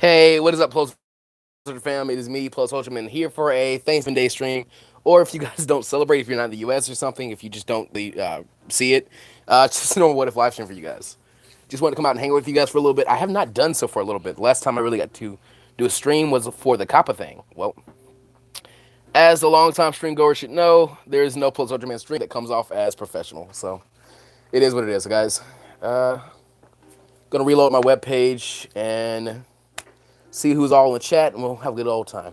Hey, what is up, Plus Ultra fam? It is me, Plus Ultraman, here for a Thanksgiving Day stream. Or if you guys don't celebrate, if you're not in the US or something, if you just don't see it, just a normal What If live stream for you guys. Just wanted to come out and hang out with you guys for a little bit. I have not done so for a little bit. The last time I really got to do a stream was for the Kappa thing. Well, as the longtime stream goer should know, there is no Plus Ultraman stream that comes off as professional. So it is what it is, guys. Uh, gonna reload my web page and see who's all in the chat, and we'll have a good old time.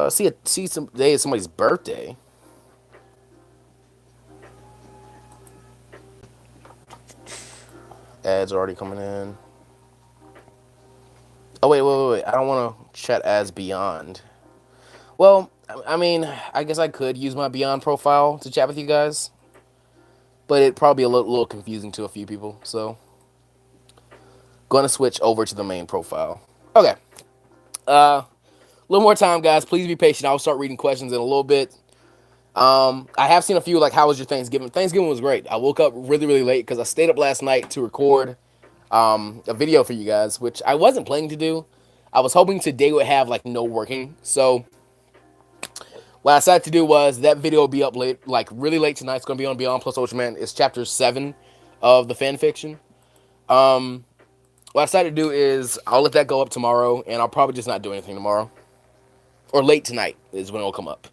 See some day is somebody's birthday. Ads are already coming in. Oh wait. I don't want to chat as Beyond. Well, I mean, I guess I could use my Beyond profile to chat with you guys, but it'd probably be a little confusing to a few people. So, gonna switch over to the main profile. Okay. A little more time, guys. Please be patient. I'll start reading questions in a little bit. I have seen a few like, how was your Thanksgiving? Thanksgiving was great. I woke up really late because I stayed up last night to record a video for you guys, which I wasn't planning to do. I was hoping today would have like no working. So what I decided to do was that video will be up late, like really late tonight. It's gonna be on Beyond Plus Ultraman. It's chapter 7 of the fan fiction. What I decided to do is I'll let that go up tomorrow, and I'll probably just not do anything tomorrow. Or late tonight is when it'll come up.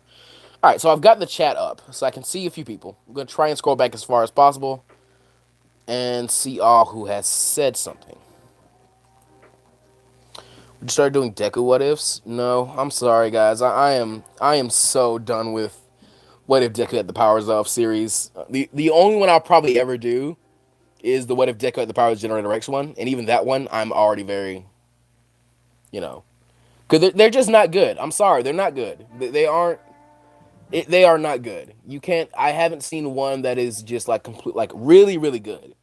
Alright, so I've got the chat up, so I can see a few people. I'm going to try and scroll back as far as possible and see all who has said something. We start doing Deku what ifs? No, I'm sorry guys. I am so done with What If Deku Had the Powers Of series. The only one I'll probably ever do is the What If Deku Had the Powers Generator X one, and even that one I'm already very, you know, because they're just not good. I'm sorry, they're not good. They aren't. They are not good. You can't. I haven't seen one that is just like complete, like really good.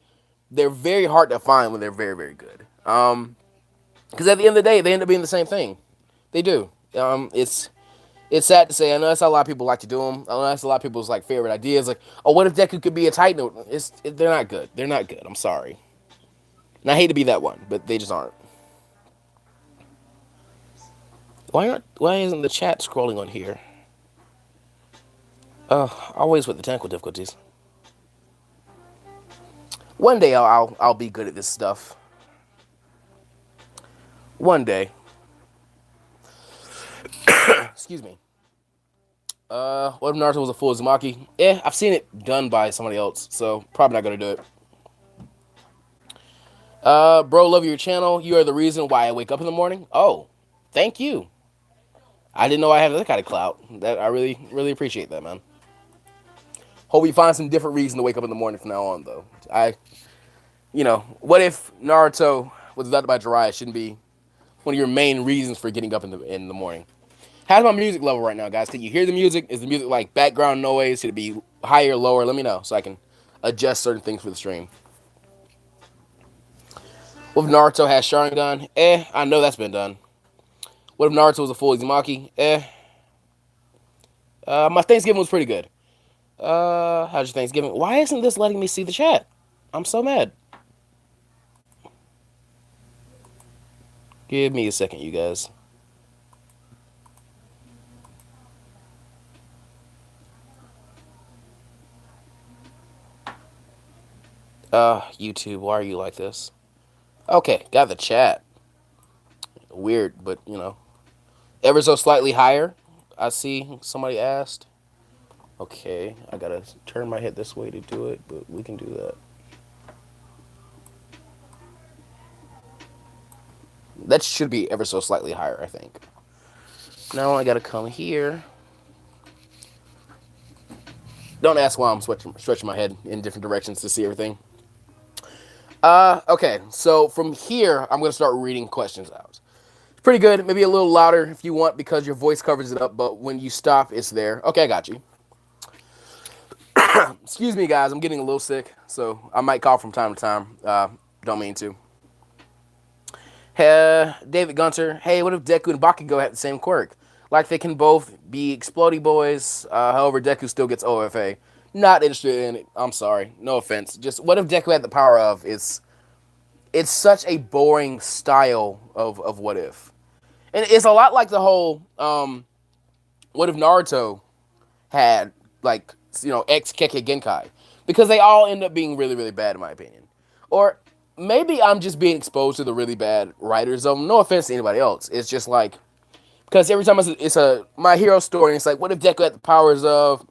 They're very hard to find when they're very good. Because at the end of the day, they end up being the same thing. They do. It's sad to say. I know that's how a lot of people like to do them. I know that's a lot of people's like favorite ideas. Like, oh, what if Deku could be a Titan? They're not good. They're not good. I'm sorry. And I hate to be that one, but they just aren't. Why isn't the chat scrolling on here? Always with the technical difficulties. One day I'll be good at this stuff. One day. Excuse me. What if Naruto was a full Uzumaki? I've seen it done by somebody else, so probably not gonna do it. Bro, love your channel. You are the reason why I wake up in the morning. Oh, thank you. I didn't know I had that kind of clout. That I really appreciate that, man. Hope we find some different reason to wake up in the morning from now on, though. What if Naruto was adopted by Jiraiya shouldn't be one of your main reasons for getting up in the morning? How's my music level right now, guys? Can you hear the music? Is the music like background noise? Should it be higher, lower? Let me know so I can adjust certain things for the stream. What if Naruto has Sharingan? I know that's been done. What if Naruto was a full Uzumaki? My Thanksgiving was pretty good. How's your Thanksgiving? Why isn't this letting me see the chat? I'm so mad. Give me a second, you guys. YouTube, why are you like this? Okay, got the chat. Weird, but ever so slightly higher. I see somebody asked. Okay, I gotta turn my head this way to do it, but we can do that. That should be ever so slightly higher, I think. Now I gotta come here. Don't ask why I'm stretching my head in different directions to see everything. Okay, so from here, I'm gonna start reading questions out. It's pretty good, maybe a little louder if you want because your voice covers it up, but when you stop, it's there. Okay, I got you. Excuse me, guys, I'm getting a little sick, so I might cough from time to time. Don't mean to. David Gunter, hey, what if Deku and Bakugo have the same quirk? Like they can both be explodey boys, however, Deku still gets OFA. Not interested in it. I'm sorry. No offense. Just what if Deku had the power of? It's such a boring style of what if, and it's a lot like the whole what if Naruto had like ex Kekkei Genkai, because they all end up being really really bad in my opinion. Or maybe I'm just being exposed to the really bad writers of them. No offense to anybody else. It's just like because every time it's a my hero story, and it's like what if Deku had the powers of?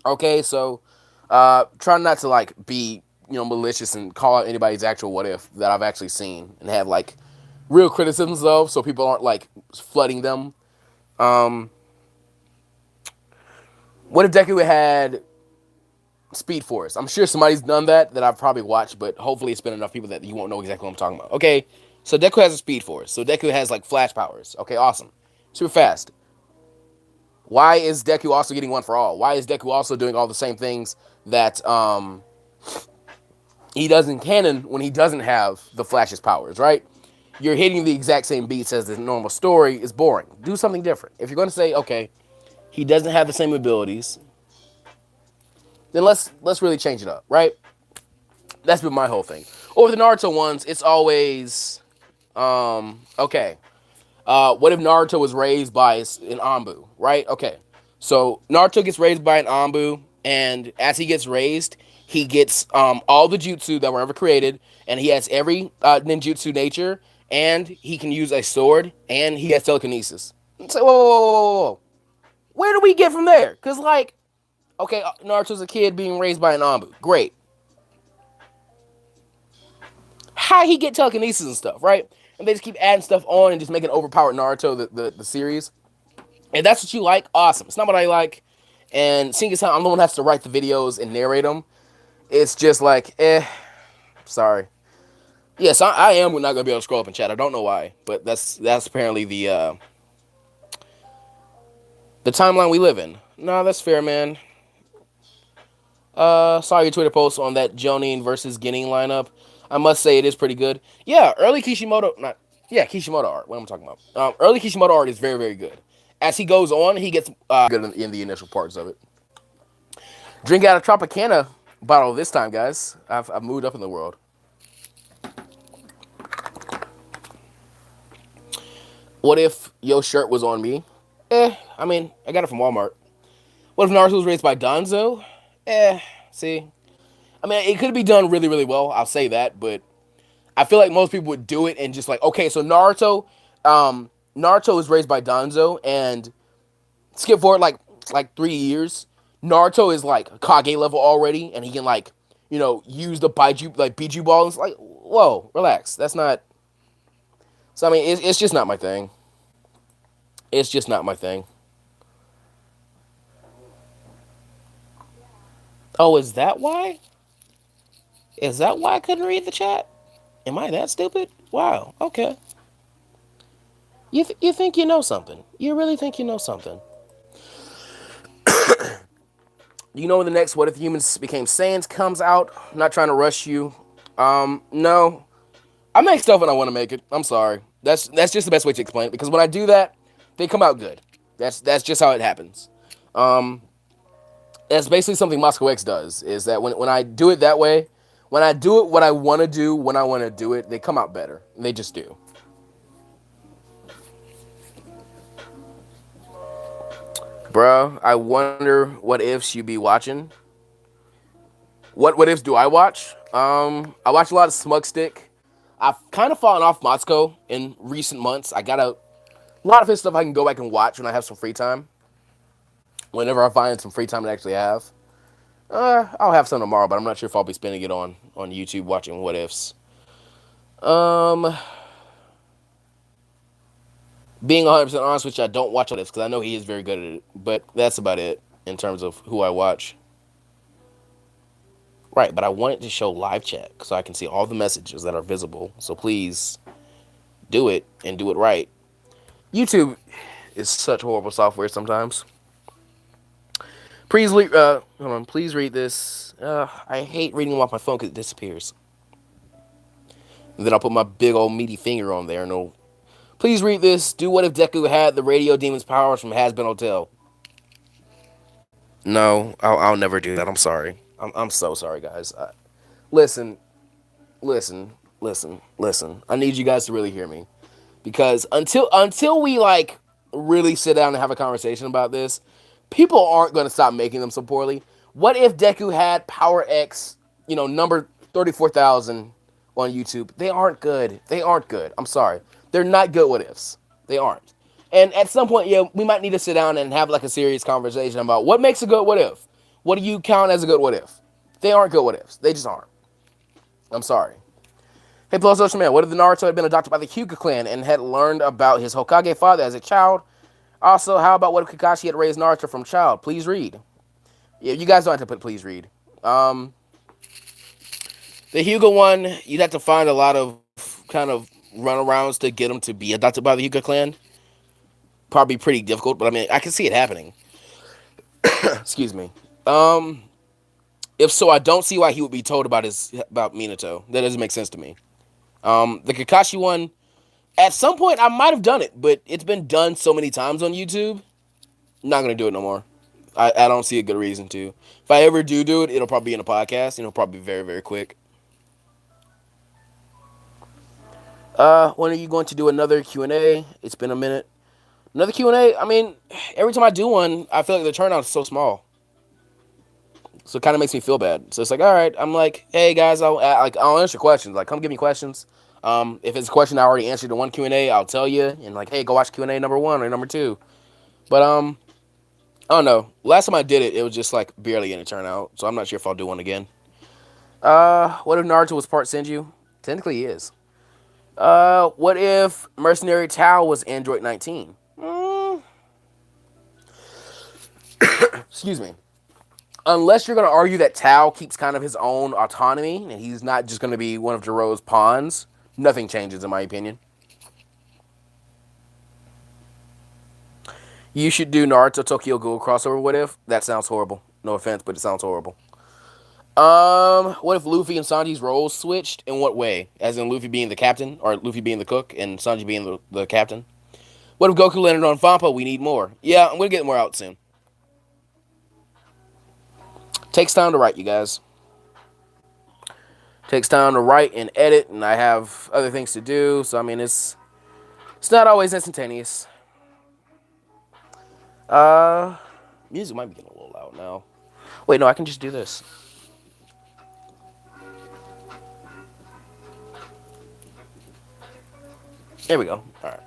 Okay, so try not to like be malicious and call out anybody's actual what if that I've actually seen and have like real criticisms of, so people aren't like flooding them. Um, what if Deku had Speed Force? I'm sure somebody's done that I've probably watched, but hopefully it's been enough people that you won't know exactly what I'm talking about. Okay, so Deku has a Speed Force. So Deku has like flash powers. Okay, awesome, super fast. Why is Deku also getting one for all? Why is Deku also doing all the same things that he does in canon when he doesn't have the Flash's powers, right? You're hitting the exact same beats as the normal story. Is boring. Do something different. If you're going to say, okay, he doesn't have the same abilities, then let's really change it up, right? That's been my whole thing. Over the Naruto ones, it's always okay. What if Naruto was raised by an Anbu, right? Okay, so Naruto gets raised by an Anbu, and as he gets raised, he gets all the jutsu that were ever created, and he has every ninjutsu nature, and he can use a sword, and he has telekinesis. So whoa, whoa, whoa, whoa, whoa. Where do we get from there? Because like, okay, Naruto's a kid being raised by an Anbu, great. How he get telekinesis and stuff, right? And they just keep adding stuff on and just making overpowered Naruto the series. And that's what you like, awesome. It's not what I like. And seeing as how I'm the one who has to write the videos and narrate them, it's just like, sorry. Yes, I am not gonna be able to scroll up in chat. I don't know why, but that's apparently the timeline we live in. No, that's fair, man. Saw your Twitter post on that Jonin versus Ginning lineup. I must say it is pretty good. Yeah, early Kishimoto, not yeah, Kishimoto art. What am I talking about? Early Kishimoto art is very, very good. As he goes on, he gets good in the initial parts of it. Drink out of Tropicana bottle this time, guys. I've moved up in the world. What if your shirt was on me? I mean, I got it from Walmart. What if Naruto was raised by Danzo? See, I mean, it could be done really, really well. I'll say that, but I feel like most people would do it and just like, okay, so Naruto is raised by Danzo, and skip forward like 3 years. Naruto is like Kage level already, and he can like use the Biju ball. It's like, whoa, relax. That's not. So I mean, it's just not my thing. It's just not my thing. Oh, is that why? Is that why I couldn't read the chat? Am I that stupid? Wow. Okay. You think you know something? You really think you know something? You know when the next What If Humans Became Saiyans comes out? I'm not trying to rush you. No. I make stuff when I want to make it. I'm sorry. That's just the best way to explain it, because when I do that, they come out good. That's just how it happens. Um, that's basically something Moscow X does. Is that when I do it that way, when I do it what I want to do when I want to do it, they come out better. They just do. Bruh, I wonder what ifs you be watching. What ifs do I watch? I watch a lot of Smug Stick. I've kind of fallen off Moscow in recent months. I got a lot of his stuff I can go back and watch when I have some free time. Whenever I find some free time to actually have. I'll have some tomorrow, but I'm not sure if I'll be spending it on YouTube watching what ifs. Being 100% honest with you, I don't watch what ifs because I know he is very good at it. But that's about it in terms of who I watch. Right, but I want it to show live chat so I can see all the messages that are visible. So please do it and do it right. YouTube is such horrible software sometimes. Please, hold on. Please read this. I hate reading them off my phone because it disappears. And then I'll put my big old meaty finger on there and it'll. Please read this. Do what if Deku had the radio demon's powers from Has Been Hotel? No, I'll never do that. I'm sorry. I'm so sorry, guys. Listen, listen, listen. I need you guys to really hear me because until we like really sit down and have a conversation about this, people aren't going to stop making them so poorly. What if Deku had Power X, number 34,000 on YouTube? They aren't good. They aren't good. I'm sorry. They're not good what ifs. They aren't. And at some point, yeah, we might need to sit down and have like a serious conversation about what makes a good what if. What do you count as a good what if? They aren't good what ifs. They just aren't. I'm sorry. Hey, Plus Social Man, what if the Naruto had been adopted by the Hyuga clan and had learned about his Hokage father as a child? Also, how about what if Kakashi had raised Naruto from child? Please read. Yeah, you guys don't have to put please read. The Hyuga one, you'd have to find a lot of kind of runarounds to get him to be adopted by the Hyuga clan. Probably pretty difficult, but I mean, I can see it happening. Excuse me. Um, if so, I don't see why he would be told about Minato. That doesn't make sense to me. The Kakashi one, at some point I might have done it, but it's been done so many times on YouTube. I'm not gonna do it no more. I don't see a good reason to. If I ever do it, it'll probably be in a podcast. It'll probably be very, very quick. When are you going to do another Q&A? It's been a minute. Another Q&A? I mean, every time I do one, I feel like the turnout is so small. So it kind of makes me feel bad. So it's like, all right, I'm like, hey guys, I'll answer questions. Like, come give me questions. If it's a question I already answered in one Q&A, I'll tell you. And like, hey, go watch Q&A number 1 or number 2. But I don't know. Last time I did it, it was just like barely any turnout. So I'm not sure if I'll do one again. What if Naruto was part Senju? Technically, he is. What if Mercenary Tao was Android 19? Excuse me. Unless you're going to argue that Tao keeps kind of his own autonomy and he's not just going to be one of Jiro's pawns, nothing changes in my opinion. You should do Naruto Tokyo Ghoul crossover. What if? That sounds horrible. No offense, but it sounds horrible. What if Luffy and Sanji's roles switched? In what way? As in Luffy being the captain, or Luffy being the cook, and Sanji being the captain? What if Goku landed on Fampa? We need more. Yeah, I'm gonna get more out soon. Takes time to write, you guys. Takes time to write and edit, and I have other things to do. So I mean, it's not always instantaneous. Uh, Music might be getting a little loud now. Wait, no, I can just do this. There we go. All right.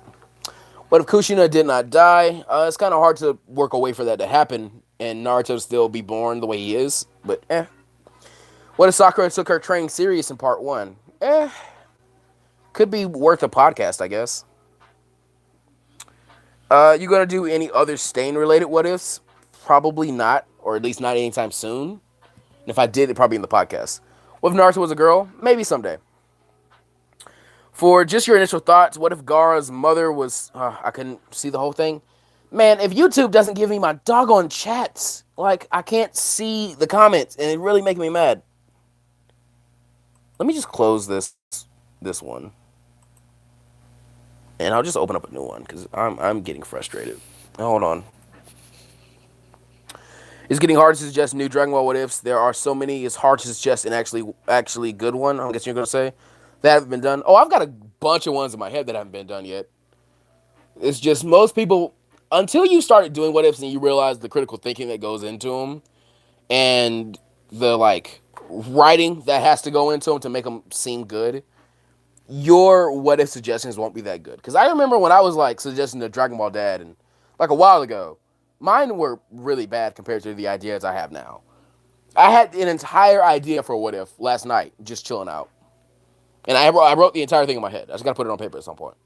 What if Kushina did not die? It's kind of hard to work a way for that to happen and Naruto still be born the way he is. But What if Sakura took her training serious in part 1? Could be worth a podcast, I guess. You gonna do any other Stain related what ifs? Probably not, or at least not anytime soon. And if I did, it'd probably be in the podcast. What if Naruto was a girl? Maybe someday. For just your initial thoughts, what if Gaara's mother was... I couldn't see the whole thing. Man, if YouTube doesn't give me my doggone chats, like, I can't see the comments, and it really making me mad. Let me just close this one. And I'll just open up a new one, because I'm getting frustrated. Hold on. It's getting hard to suggest new Dragon Ball what ifs. There are so many, it's hard to suggest an actually good one. I guess you're going to say. That haven't been done. Oh, I've got a bunch of ones in my head that haven't been done yet. It's just most people, until you started doing what ifs and you realize the critical thinking that goes into them and the like writing that has to go into them to make them seem good, your what if suggestions won't be that good. Because I remember when I was like suggesting the Dragon Ball Dad and like a while ago, mine were really bad compared to the ideas I have now. I had an entire idea for a what if last night, just chilling out. And I wrote the entire thing in my head. I just got to put it on paper at some point.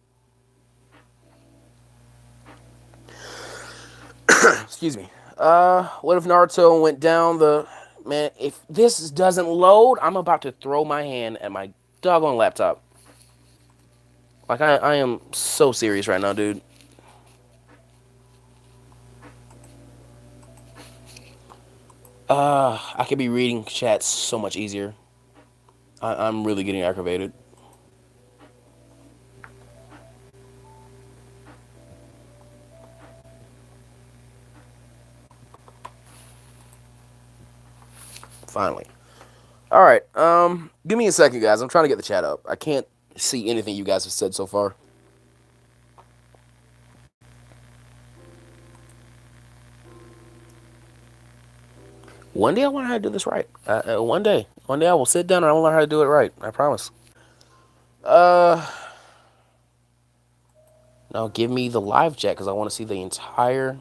Excuse me. What if Naruto went down the... Man, if this doesn't load, I'm about to throw my hand at my doggone laptop. Like, I am so serious right now, dude. I could be reading chats so much easier. I'm really getting aggravated. Finally. All right. Give me a second, guys. I'm trying to get the chat up. I can't see anything you guys have said so far. One day I want to know how to do this right. One day I will sit down and I will learn how to do it right. I promise. Uh, Now give me the live chat because I want to see the entire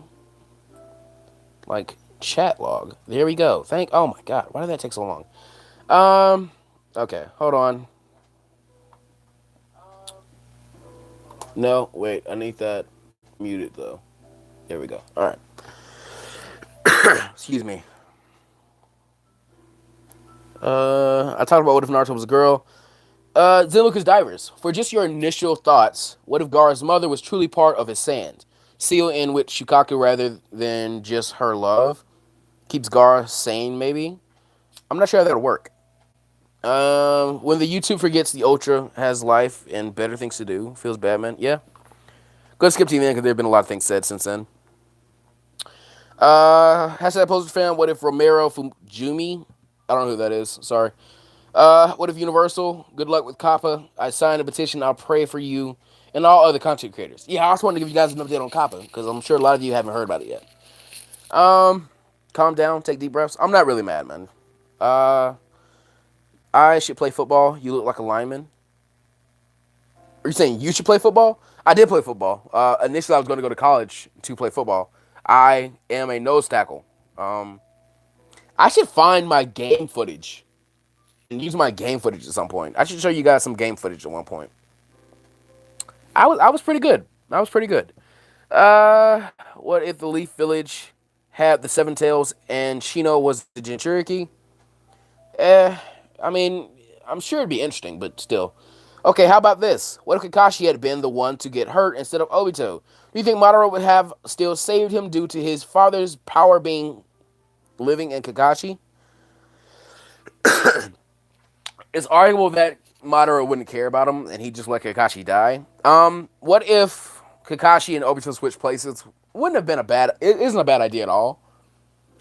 like chat log. There we go. Oh my god, why did that take so long? Um, okay, hold on. No, wait, I need that muted though. There we go. All right. Excuse me. I talked about what if Naruto was a girl. Lucas Divers. For just your initial thoughts, what if Gaara's mother was truly part of his sand? Seal in with Shukaku rather than just her love? Keeps Gaara sane, maybe? I'm not sure how that'll work. When the YouTube forgets the Ultra has life and better things to do, feels bad, man. Yeah. Go skip TV because there have been a lot of things said since then. Hashtag Poster fan, what if Romero Fujimi? I don't know who that is. Sorry. What if Universal? Good luck with Kappa. I signed a petition. I'll pray for you and all other content creators. Yeah, I also wanted to give you guys an update on Kappa because I'm sure a lot of you haven't heard about it yet. Calm down, take deep breaths. I'm not really mad, man. I should play football. You look like a lineman. Are you saying you should play football? I did play football. Initially, I was going to go to college to play football. I am a nose tackle. I should find my game footage and use my game footage at some point. I should show you guys some game footage at one point. I was pretty good. I was pretty good. What if the Leaf Village had the Seven Tails and Shino was the Jinchuriki? Eh, I mean, I'm sure it'd be interesting, but still. Okay, how about this? What if Kakashi had been the one to get hurt instead of Obito? Do you think Madara would have still saved him due to his father's power being living in Kakashi? It's arguable that Madara wouldn't care about him and he'd just let Kakashi die. What if Kakashi and Obito switch places? Wouldn't have been a bad. It isn't a bad idea at all.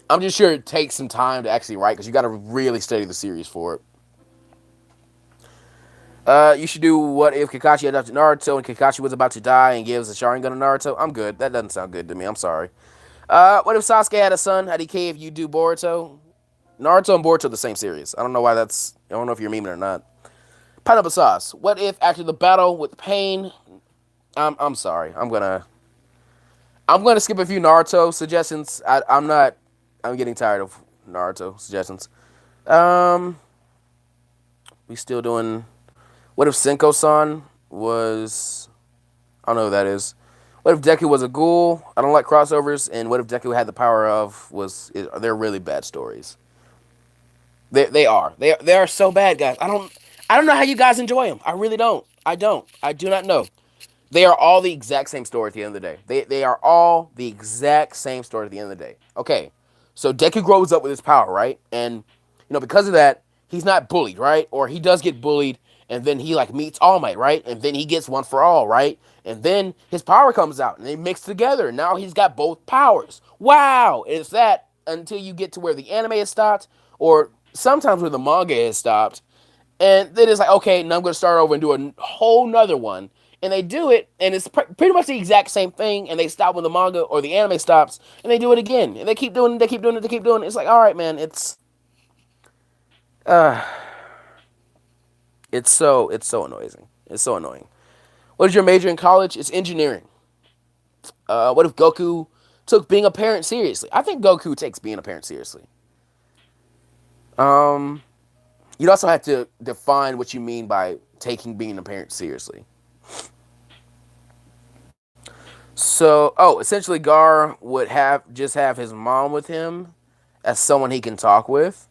I'm just sure it takes some time to actually write because you got to really study the series for it. You should do what if Kakashi adopted Naruto and Kakashi was about to die and gives a Sharingan to Naruto? I'm good. That doesn't sound good to me. I'm sorry. What if Sasuke had a son? How'd he cave if you do Boruto? Naruto and Boruto are the same series. I don't know why that's. I don't know if you're memeing or not. Pineapple sauce. What if after the battle with Pain? I'm sorry. I'm gonna skip a few Naruto suggestions. I'm not. I'm getting tired of Naruto suggestions. We still doing. What if Senko-san was? I don't know who that is. What if Deku was a ghoul? I don't like crossovers. And what if Deku had the power of was? They're really bad stories. They are. They are so bad, guys. I don't know how you guys enjoy them. I really don't. I don't. I do not know. They are all the exact same story at the end of the day. They are all the exact same story at the end of the day. Okay, so Deku grows up with his power, right? And because of that, he's not bullied, right? Or he does get bullied, and then he like meets All Might, right? And then he gets one for all, right? And then his power comes out, and they mix together. Now he's got both powers. Wow! It's that until you get to where the anime has stopped, or sometimes where the manga has stopped, and then it's like, okay, now I'm going to start over and do a whole nother one. And they do it, and it's pretty much the exact same thing, and they stop when the manga or the anime stops, and they do it again. And they keep doing it, they keep doing it, they keep doing it. It's like, all right, man, uh, it's so annoying. It's so annoying. What is your major in college? It's engineering. What if Goku took being a parent seriously? I think Goku takes being a parent seriously. You'd also have to define what you mean by taking being a parent seriously. So, essentially, Gar would have his mom with him as someone he can talk with.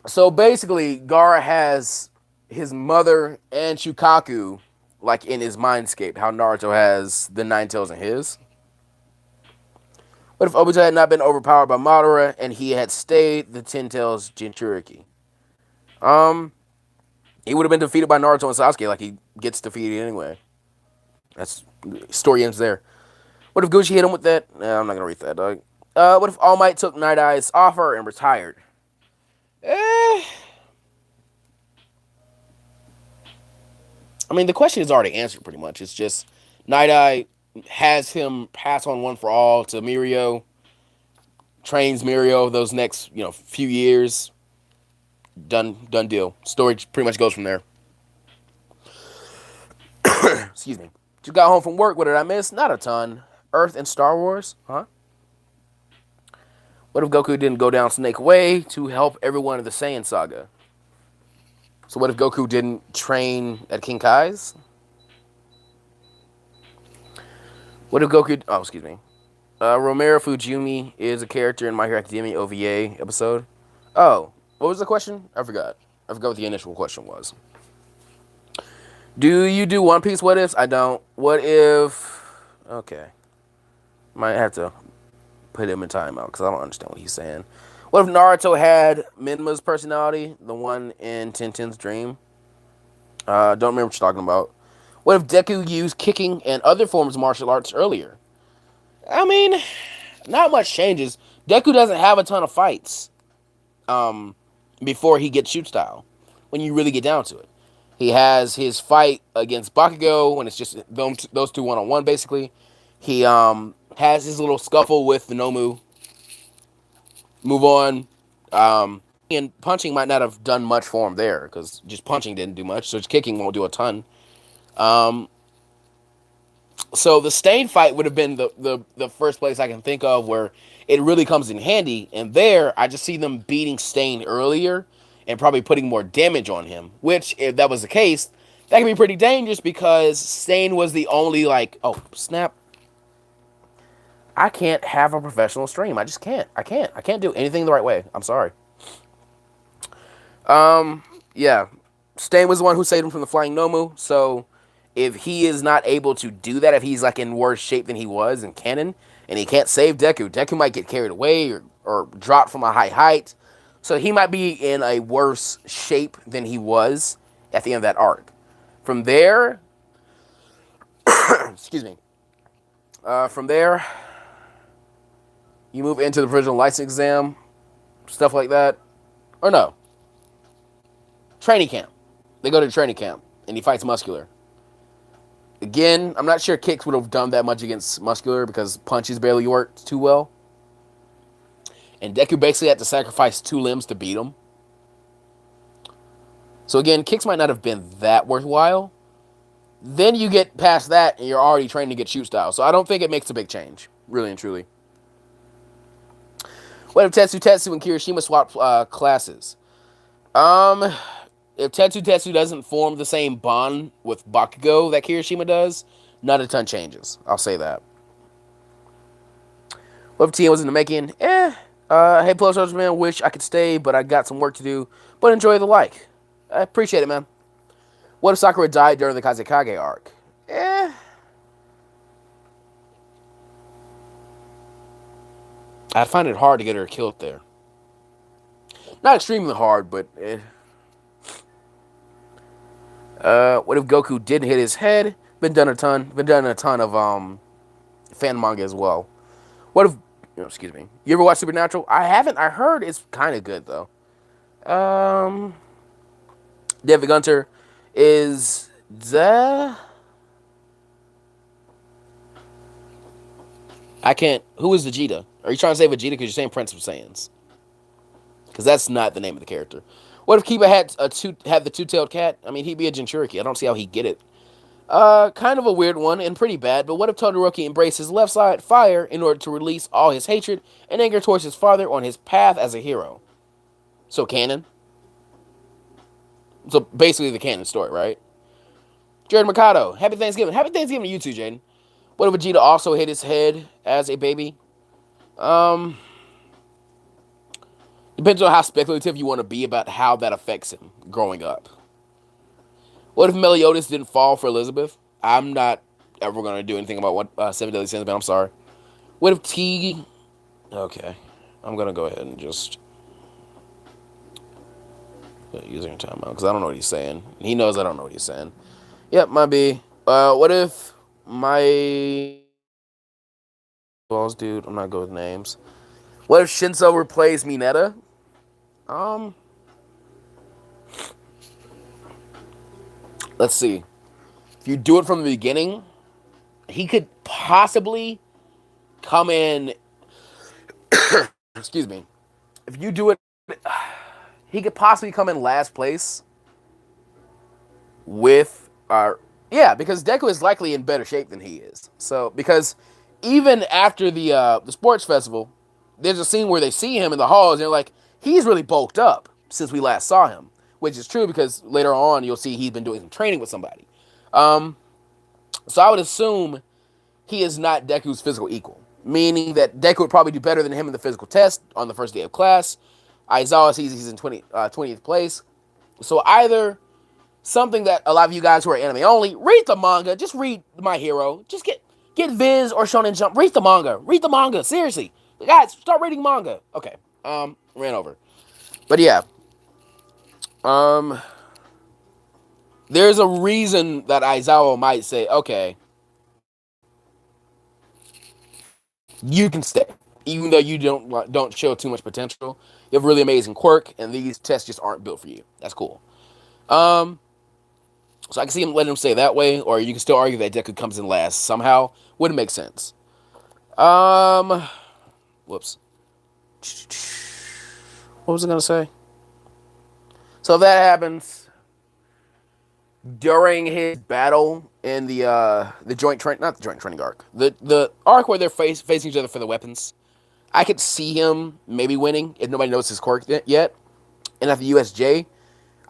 So basically, Gar has his mother and Shukaku like in his mindscape. How Naruto has the Nine Tails in his. What if Obito had not been overpowered by Madara and he had stayed the Ten Tails Jinchuriki? He would have been defeated by Naruto and Sasuke like he gets defeated anyway. That's story ends there. What if Gucci hit him with that? Nah, I'm not gonna read that, dog. What if All Might took Night Eye's offer and retired? Eh, I mean, the question is already answered pretty much. It's just Night Eye has him pass on One for All to Mirio, trains Mirio those next few years. Done deal. Story pretty much goes from there. Excuse me. Just got home from work. What did I miss? Not a ton. Earth and Star Wars, huh? What if Goku didn't go down Snake Way to help everyone in the Saiyan saga? So what if Goku didn't train at King Kai's? What if Goku? Oh, excuse me. Romero Fujimi is a character in My Hero Academia OVA episode. Oh, what was the question? I forgot. I forgot what the initial question was. Do you do One Piece what ifs? I don't. What if? Okay, might have to put him in timeout because I don't understand what he's saying. What if Naruto had Minma's personality, the one in Tintin's dream? Don't remember what you're talking about. What if Deku used kicking and other forms of martial arts earlier? I mean, not much changes. Deku doesn't have a ton of fights before he gets shoot style, when you really get down to it. He has his fight against Bakugo when it's just those two one-on-one, basically. He has his little scuffle with the Nomu. Move on. And punching might not have done much for him there, because just punching didn't do much, so his kicking won't do a ton. So the Stain fight would have been the first place I can think of where it really comes in handy. And there, I just see them beating Stain earlier and probably putting more damage on him. Which, if that was the case, that can be pretty dangerous because Stain was the only, like, oh, snap. I can't have a professional stream. I just can't. I can't do anything the right way. I'm sorry. Yeah. Stain was the one who saved him from the Flying Nomu, so if he is not able to do that, if he's like in worse shape than he was in canon, and he can't save Deku, Deku might get carried away or drop from a high height. So he might be in a worse shape than he was at the end of that arc. From there, excuse me. From there, you move into the provisional license exam, stuff like that. Or no, training camp. They go to training camp, and he fights Muscular. Again, I'm not sure kicks would have done that much against Muscular because punches barely worked too well. And Deku basically had to sacrifice 2 limbs to beat him. So again, kicks might not have been that worthwhile. Then you get past that and you're already trained to get shoot style. So I don't think it makes a big change, really and truly. What if Tetsu and Kirishima swap classes? If Tetsu doesn't form the same bond with Bakugo that Kirishima does, not a ton changes. I'll say that. What if Tien was in the making? Hey, Plus Soldier Man, wish I could stay, but I got some work to do. But enjoy the like. I appreciate it, man. What if Sakura died during the Kazekage arc? I'd find it hard to get her killed there. Not extremely hard, but what if Goku didn't hit his head? Been done a ton of fan manga as well. What if excuse me. You ever watch Supernatural? I haven't. I heard it's kind of good though. David Gunter is the I can't. Who is Vegeta? Are you trying to say Vegeta because you're saying Prince of Saiyans? Because that's not the name of the character. What if Kiba had the two-tailed cat? I mean, he'd be a Jinchuriki. I don't see how he'd get it. Kind of a weird one and pretty bad, but what if Todoroki embraced his left side fire in order to release all his hatred and anger towards his father on his path as a hero? So canon. So basically the canon story, right? Jared Mikado, happy Thanksgiving. Happy Thanksgiving to you too, Jaden. What if Vegeta also hit his head as a baby? Depends on how speculative you want to be about how that affects him growing up. What if Meliodas didn't fall for Elizabeth? I'm not ever going to do anything about what Seven Deadly Sins, but I'm sorry. What if T... Okay. I'm going to go ahead and just... using timeout, because I don't know what he's saying. He knows I don't know what he's saying. Yep, might be. What if my... Balls, dude, I'm not good with names. What if Shinso replays Mineta? Um, let's see. If you do it from the beginning, he could possibly come in. Excuse me. If you do it, he could possibly come in last place with our yeah, because Deku is likely in better shape than he is. So because even after the sports festival, there's a scene where they see him in the halls and they're like, he's really bulked up since we last saw him, which is true because later on you'll see he's been doing some training with somebody. Um, so I would assume he is not Deku's physical equal, meaning that Deku would probably do better than him in the physical test on the first day of class. Aizawa sees he's in 20th place. So either something that a lot of you guys who are anime only, read the manga. Just read My Hero. Just get Viz or Shonen Jump. Read the manga. Read the manga. Seriously. Guys, start reading manga. Okay. Ran over. But yeah. Um there's a reason that Aizawa might say, okay, you can stay. Even though you don't show too much potential. You have a really amazing quirk, and these tests just aren't built for you. That's cool. Um So I can see him letting him say that way, or you can still argue that Deku comes in last somehow. Wouldn't make sense. Um, whoops. What was I gonna say? So if that happens during his battle in the joint train, not the joint training arc, the arc where they're facing each other for the weapons. I could see him maybe winning if nobody knows his quirk yet. And at the USJ,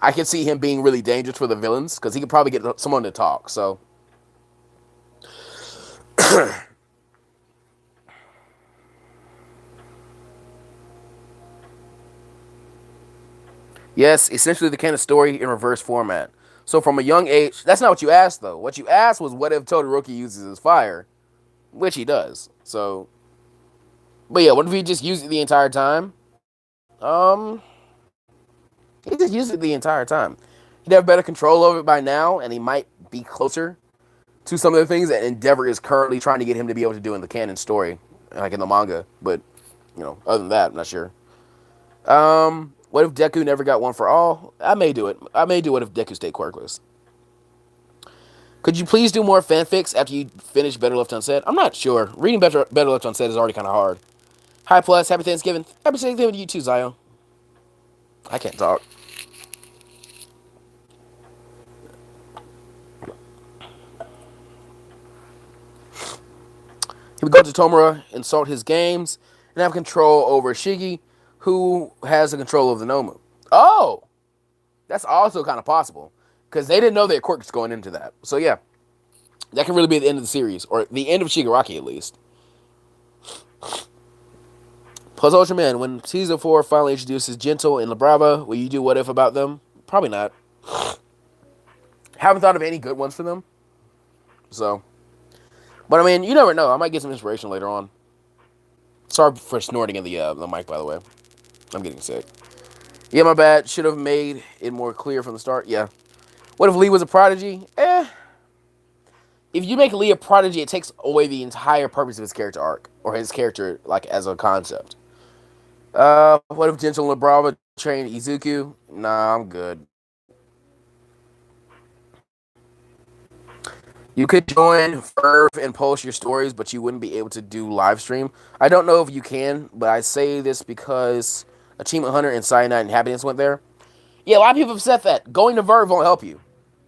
I could see him being really dangerous for the villains because he could probably get someone to talk. So yes, essentially the kind of story in reverse format. So from a young age, that's not what you asked though. What you asked was what if Todoroki uses his fire, which he does. So, but yeah, what if he just used it the entire time? He just used it the entire time. He'd have better control over it by now, and he might be closer to some of the things that Endeavor is currently trying to get him to be able to do in the canon story, like in the manga. But other than that, I'm not sure. What if Deku never got one for all? I may do it. I may do what if Deku stayed quirkless. Could you please do more fanfics after you finish Better Left Unsaid? I'm not sure. Reading Better Left Unsaid is already kind of hard. Hi, Plus. Happy Thanksgiving. Happy Thanksgiving to you too, Zio. I can't talk. He would go to Tomura, insult his games, and have control over Shigi, who has the control of the Nomu. Oh! That's also kind of possible. Because they didn't know their quirks going into that. So yeah. That can really be the end of the series. Or the end of Shigaraki, at least. Plus Ultraman, when Season 4 finally introduces Gentle and Labrava, will you do what if about them? Probably not. Haven't thought of any good ones for them. So. But I mean, you never know. I might get some inspiration later on. Sorry for snorting in the mic, by the way. I'm getting sick. Yeah, my bad. Should have made it more clear from the start. Yeah. What if Lee was a prodigy? If you make Lee a prodigy, it takes away the entire purpose of his character arc. Or his character, like, as a concept. What if Gentle and Brava trained Izuku? Nah, I'm good. You could join Verve and post your stories, but you wouldn't be able to do live stream. I don't know if you can, but I say this because Achievement Hunter and Cyanide and Happiness went there. Yeah, a lot of people have said that. Going to Verve won't help you.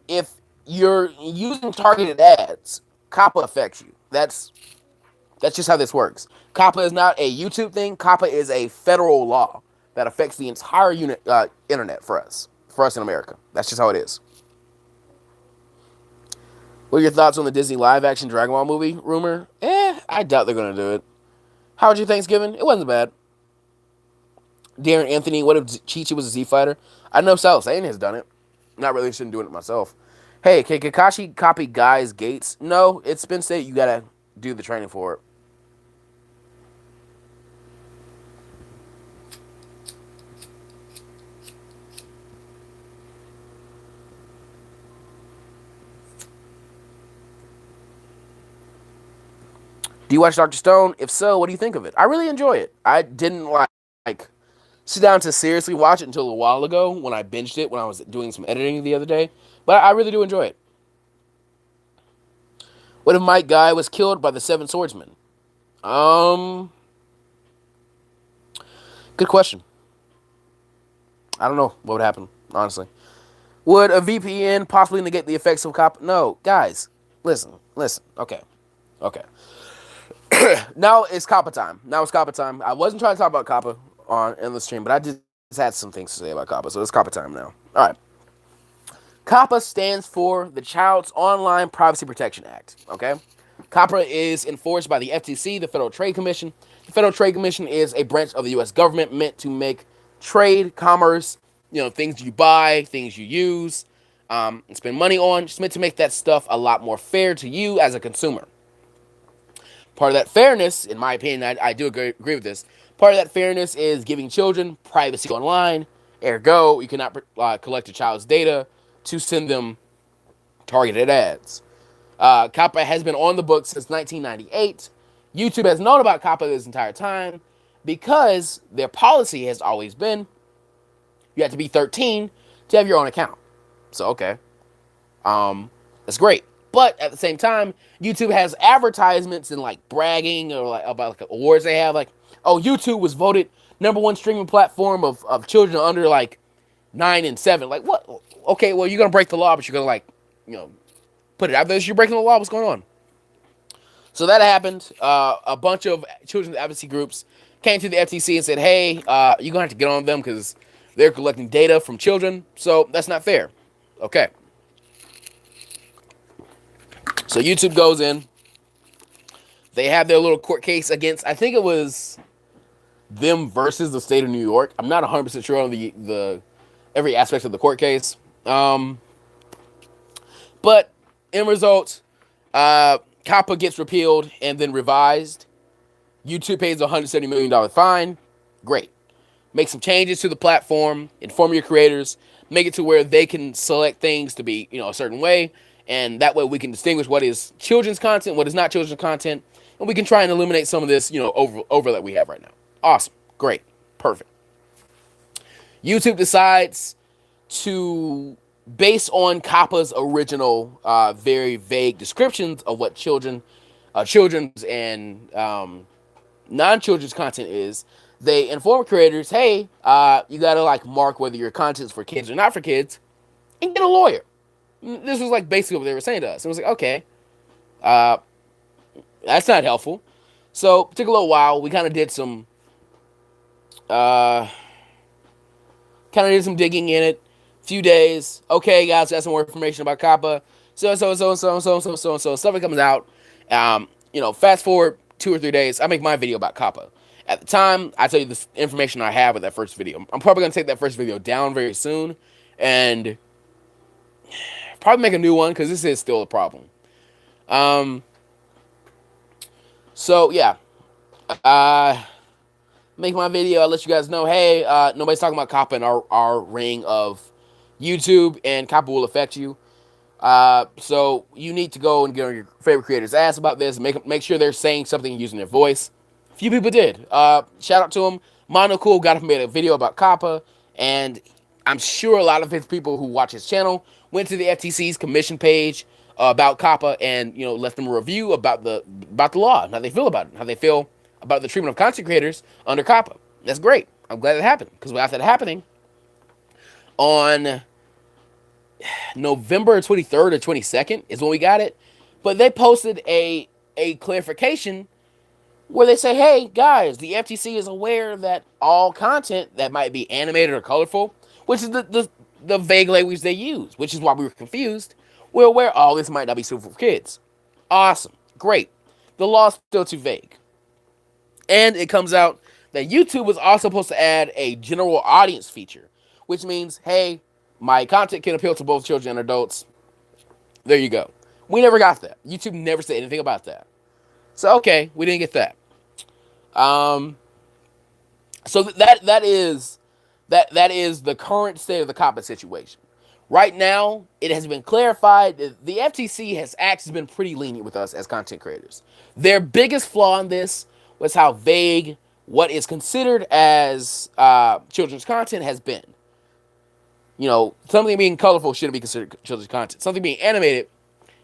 If you're using targeted ads, COPPA affects you. That's just how this works. COPPA is not a YouTube thing. COPPA is a federal law that affects the entire internet for us in America. That's just how it is. What are your thoughts on the Disney live-action Dragon Ball movie rumor? I doubt they're going to do it. How was your Thanksgiving? It wasn't bad. Darren Anthony, what if Chi-Chi was a Z-Fighter? I know South Saiyan has done it. Not really interested in doing it myself. Hey, can Kakashi copy Guy's Gates? No, it's been said you got to do the training for it. Do you watch Doctor Stone? If so, what do you think of it? I really enjoy it. I didn't like sit down to seriously watch it until a while ago when I binged it when I was doing some editing the other day. But I really do enjoy it. What if Mike Guy was killed by the Seven Swordsmen? Um, Good question. I don't know what would happen, honestly. Would a VPN possibly negate the effects of cop? No, guys, listen. Okay. Now it's Kappa time. Now it's Kappa time. I wasn't trying to talk about Kappa in the stream, but I just had some things to say about Kappa, so it's Kappa time now. All right. COPPA stands for the Child's Online Privacy Protection Act. Okay, COPPA is enforced by the FTC, the Federal Trade Commission. The Federal Trade Commission is a branch of the U.S. government meant to make trade, commerce, things you buy, things you use, and spend money on. Just meant to make that stuff a lot more fair to you as a consumer. Part of that fairness, in my opinion, I do agree with this. Part of that fairness is giving children privacy online. Ergo, you cannot collect a child's data to send them targeted ads. COPPA has been on the books since 1998. YouTube has known about COPPA this entire time because their policy has always been you have to be 13 to have your own account. So, okay. That's great. But at the same time, YouTube has advertisements and like bragging or like about like awards they have. Like, oh, YouTube was voted #1 streaming platform of children under like 9 and 7. Like, what? Okay, well, you're gonna break the law, but you're gonna like, put it out there. You're breaking the law. What's going on? So that happened. A bunch of children's advocacy groups came to the FTC and said, "Hey, you're gonna have to get on them because they're collecting data from children. So that's not fair." Okay. So YouTube goes in. They have their little court case against, I think it was them versus the state of New York. I'm not 100% sure on the every aspect of the court case. But in result, COPPA gets repealed and then revised. YouTube pays a $170 million fine. Great. Make some changes to the platform. Inform your creators. Make it to where they can select things to be, a certain way. And that way we can distinguish what is children's content, what is not children's content. And we can try and eliminate some of this, over that we have right now. Awesome. Great. Perfect. YouTube decides to, based on COPPA's original very vague descriptions of what children's and non-children's content is, they inform creators, hey, you gotta like mark whether your content's for kids or not for kids, and get a lawyer. This was like basically what they were saying to us. It was like, okay, that's not helpful. So it took a little while. We kind of did some digging in it. Few days. Okay, guys, got some more information about COPPA. So stuff comes out. Fast forward 2 or 3 days, I make my video about COPPA. At the time, I tell you the information I have with that first video. I'm probably gonna take that first video down very soon, and probably make a new one because this is still a problem. So yeah, make my video. I'll let you guys know, hey, nobody's talking about COPPA in our ring of YouTube, and COPPA will affect you. So you need to go and get on your favorite creators' ass about this. Make sure they're saying something using their voice. A few people did. Shout out to him. Mono Cool got him made a video about COPPA, and I'm sure a lot of his people who watch his channel went to the FTC's commission page about COPPA and left them a review about the law and how they feel about it, how they feel about the treatment of content creators under COPPA. That's great. I'm glad it happened because after that happening, on November 23rd or 22nd is when we got it, but they posted a clarification where they say, hey, guys, the FTC is aware that all content that might be animated or colorful, which is the vague language they use, which is why we were confused, we're aware all this might not be suitable for kids. Awesome. Great. The law's still too vague. And it comes out that YouTube was also supposed to add a general audience feature, which means, hey, my content can appeal to both children and adults. There you go. We never got that. YouTube never said anything about that. So, okay, we didn't get that. So that is the current state of the COPPA situation. Right now, it has been clarified that the FTC has actually been pretty lenient with us as content creators. Their biggest flaw in this was how vague what is considered as children's content has been. You know, something being colorful shouldn't be considered children's content. Something being animated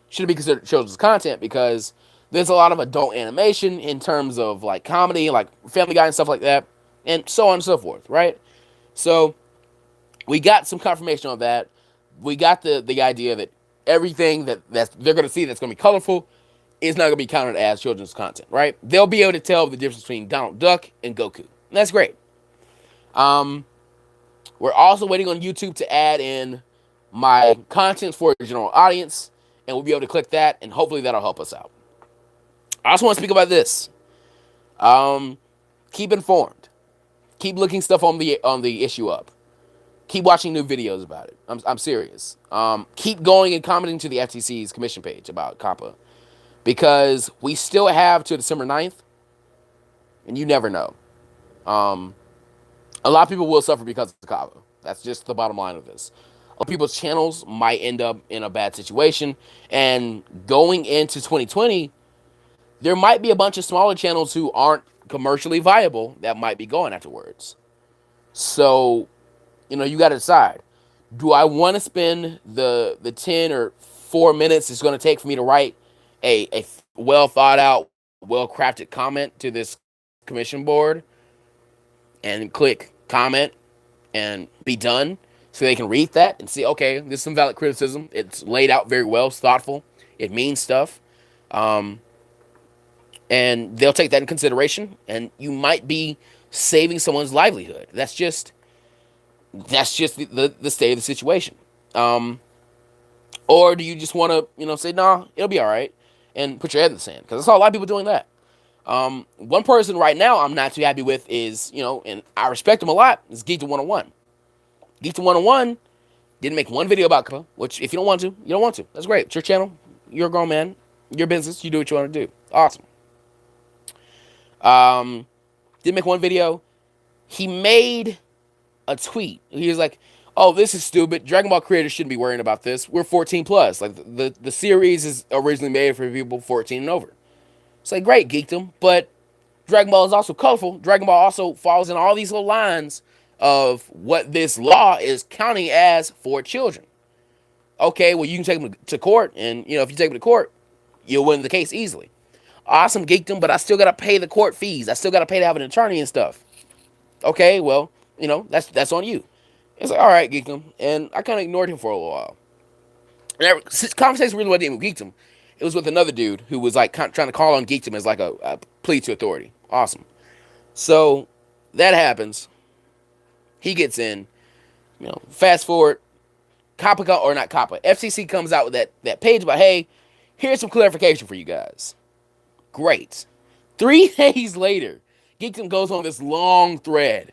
shouldn't be considered children's content because there's a lot of adult animation in terms of like comedy, like Family Guy and stuff like that, and so on and so forth, right? So we got some confirmation on that. We got the idea that everything that's they're going to see that's going to be colorful is not going to be counted as children's content, right? They'll be able to tell the difference between Donald Duck and Goku. And that's great. Um, we're also waiting on YouTube to add in my content for a general audience, and we'll be able to click that, and hopefully that'll help us out. I also want to speak about this. Keep informed. Keep looking stuff on the issue up. Keep watching new videos about it. I'm serious. Keep going and commenting to the FTC's commission page about COPPA, because we still have to December 9th, and you never know. A lot of people will suffer because of COPPA. That's just the bottom line of this. A lot of people's channels might end up in a bad situation, and going into 2020, there might be a bunch of smaller channels who aren't commercially viable that might be going afterwards. So, you know, you got to decide. Do I want to spend the 10 or 4 minutes it's going to take for me to write a well thought out, well crafted comment to this commission board and click comment and be done so they can read that and see, okay, this is some valid criticism. It's laid out very well. It's thoughtful. It means stuff. And they'll take that in consideration, and you might be saving someone's livelihood. That's just the state of the situation. Or do you just want to, you know, say, nah, it'll be all right, and put your head in the sand? Because I saw a lot of people doing that. One person right now I'm not too happy with is, you know, and I respect him a lot, is Geekdom 101. Geekdom 101 didn't make one video about COPPA, which if you don't want to, you don't want to. That's great. It's your channel. You're a grown man. Your business. You do what you want to do. Awesome. Didn't make one video. He made a tweet. He was like, oh, this is stupid. Dragon Ball creators shouldn't be worrying about this. We're 14 plus. Like, the series is originally made for people 14 and over. It's like, great, Geekdom, but Dragon Ball is also colorful. Dragon Ball also falls in all these little lines of what this law is counting as for children. Okay, well, you can take them to court, and, you know, if you take them to court, you'll win the case easily. Awesome, Geekdom, but I still got to pay the court fees. I still got to pay to have an attorney and stuff. Okay, well, you know, that's on you. It's like, all right, Geekdom. And I kind of ignored him for a little while. And that conversation really wasn't even with Geekdom. It was with another dude who was like trying to call on Geekdom as like a plea to authority. Awesome. So that happens. He gets in. You know, fast forward. COPPA, or not COPPA, FCC comes out with that page about, hey, here's some clarification for you guys. Great. 3 days later, Geekdom goes on this long thread.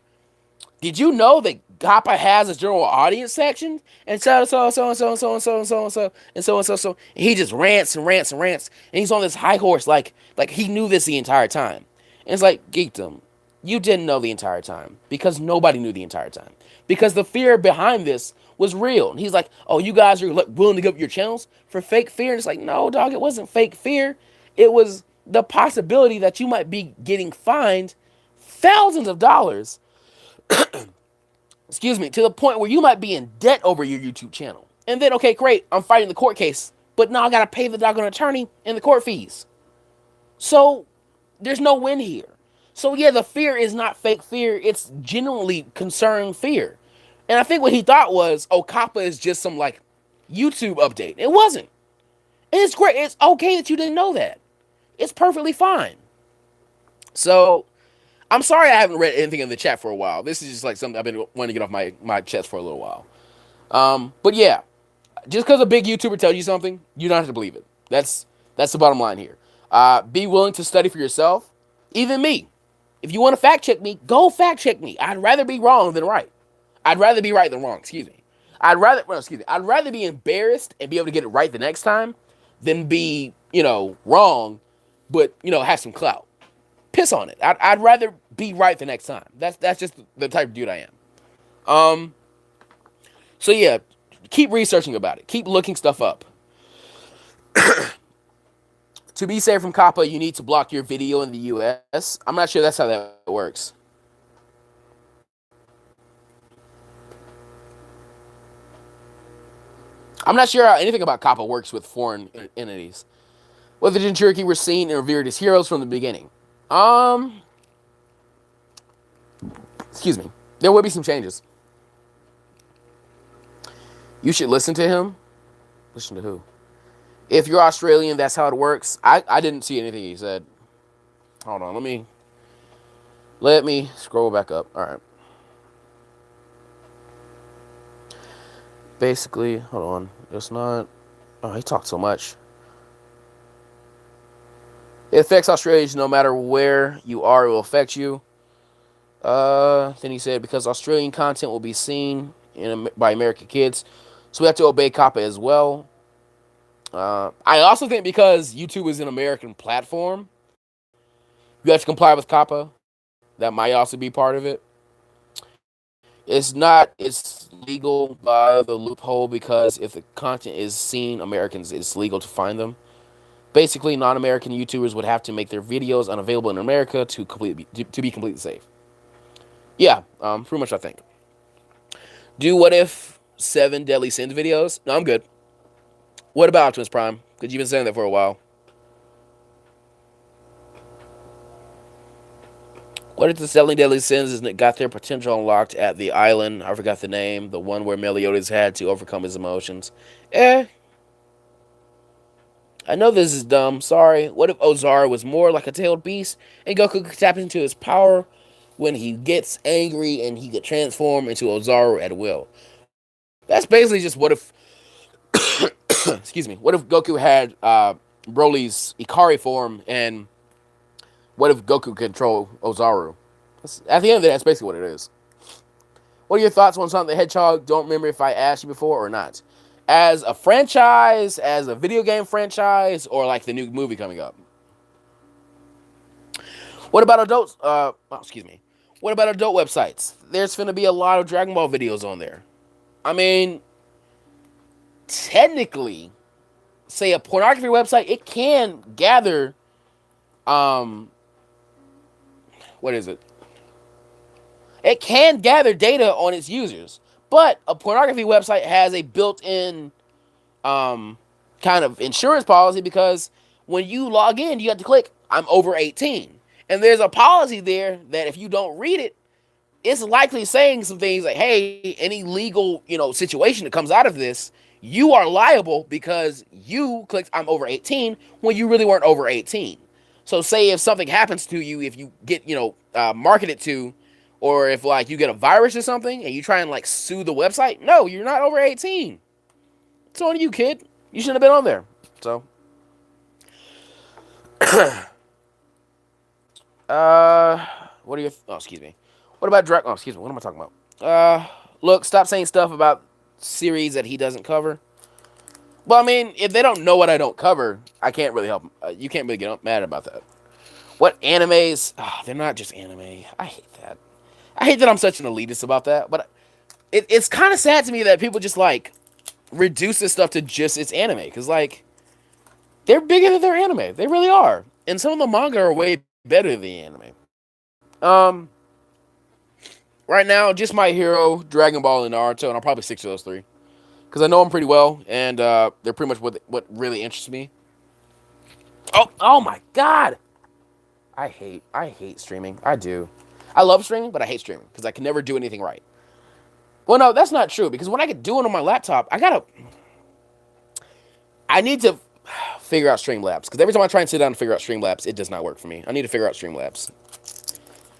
Did you know that COPPA has a general audience section? And so. And he just rants and rants and rants. And he's on this high horse like he knew this the entire time. And it's like, Geekdom, you didn't know the entire time. Because nobody knew the entire time. Because the fear behind this was real. And he's like, oh, you guys are willing to give up your channels for fake fear? And it's like, no, dog, it wasn't fake fear. It was the possibility that you might be getting fined thousands of dollars, excuse me, to the point where you might be in debt over your YouTube channel. And then, okay, great, I'm fighting the court case, but now I got to pay the doggone attorney and the court fees. So there's no win here. So yeah, the fear is not fake fear. It's genuinely concerned fear. And I think what he thought was, oh, COPPA is just some like YouTube update. It wasn't. And it's great. It's okay that you didn't know that. It's perfectly fine. So, I'm sorry I haven't read anything in the chat for a while. This is just like something I've been wanting to get off my chest for a little while. But yeah, just because a big YouTuber tells you something, you don't have to believe it. That's the bottom line here. Be willing to study for yourself. Even me. If you want to fact check me, go fact check me. I'd rather be wrong than right. I'd rather be right than wrong. Excuse me. I'd rather be embarrassed and be able to get it right the next time than be, you know, wrong, but, you know, have some clout. Piss on it. I'd rather be right the next time. That's just the type of dude I am. So yeah, keep researching about it. Keep looking stuff up. To be safe from COPPA, you need to block your video in the US. I'm not sure that's how that works. I'm not sure how anything about COPPA works with foreign entities. Whether the Cherokee were seen and revered as heroes from the beginning. Excuse me. There will be some changes. You should listen to him. Listen to who? If you're Australian, that's how it works. I didn't see anything he said. Hold on, let me scroll back up. All right. Basically, hold on. It's not. Oh, he talked so much. It affects Australians no matter where you are. It will affect you. Then he said because Australian content will be seen by American kids, so we have to obey COPPA as well. I also think because YouTube is an American platform, you have to comply with COPPA. That might also be part of it. It's not. It's legal by the loophole because if the content is seen, Americans, it's legal to find them. Basically, non-American YouTubers would have to make their videos unavailable in America to be completely safe. Yeah, pretty much I think. Do what if 7 Deadly Sins videos? No, I'm good. What about Optimus Prime? Because you've been saying that for a while. What if the 7 Deadly Sins got their potential unlocked at the island? I forgot the name. The one where Meliodas had to overcome his emotions. I know this is dumb. Sorry. What if Ozara was more like a tailed beast and Goku could tap into his power when he gets angry and he could transform into Ozara at will? That's basically just what if excuse me, what if Goku had Broly's Ikari form, and what if Goku could control Ozaru? At the end of the day, that's basically what it is. What are your thoughts on Sonic the Hedgehog? Don't remember if I asked you before or not. As a franchise, as a video game franchise, or like the new movie coming up? What about adults? Excuse me. What about adult websites? There's going to be a lot of Dragon Ball videos on there. I mean, technically, say a pornography website, it can gather, what is it? It can gather data on its users, but a pornography website has a built-in, kind of insurance policy because when you log in, you have to click, I'm over 18. And there's a policy there that if you don't read it, it's likely saying some things like, hey, any legal, situation that comes out of this, you are liable because you clicked I'm over 18 when you really weren't over 18. So say if something happens to you, if you get, marketed to, or if like you get a virus or something and you try and like sue the website, no, you're not over 18. It's on you, kid. You shouldn't have been on there. So, what are your, excuse me. What about excuse me, what am I talking about? Look, stop saying stuff about series that he doesn't cover. Well, I mean, if they don't know what I don't cover, I can't really help them. You can't really get mad about that. What animes? They're not just anime. I hate that. I hate that I'm such an elitist about that. But it's kind of sad to me that people just, like, reduce this stuff to just it's anime. Because, like, they're bigger than their anime. They really are. And some of the manga are way better than the anime. Right now, just My Hero, Dragon Ball, and Naruto, and I'll probably stick to those 3. Because I know them pretty well, and they're pretty much what really interests me. Oh my god! I hate streaming. I do. I love streaming, but I hate streaming, because I can never do anything right. Well, no, that's not true, because when I can do it on my laptop, I need to figure out Streamlabs, because every time I try and sit down and figure out Streamlabs, it does not work for me. I need to figure out Streamlabs.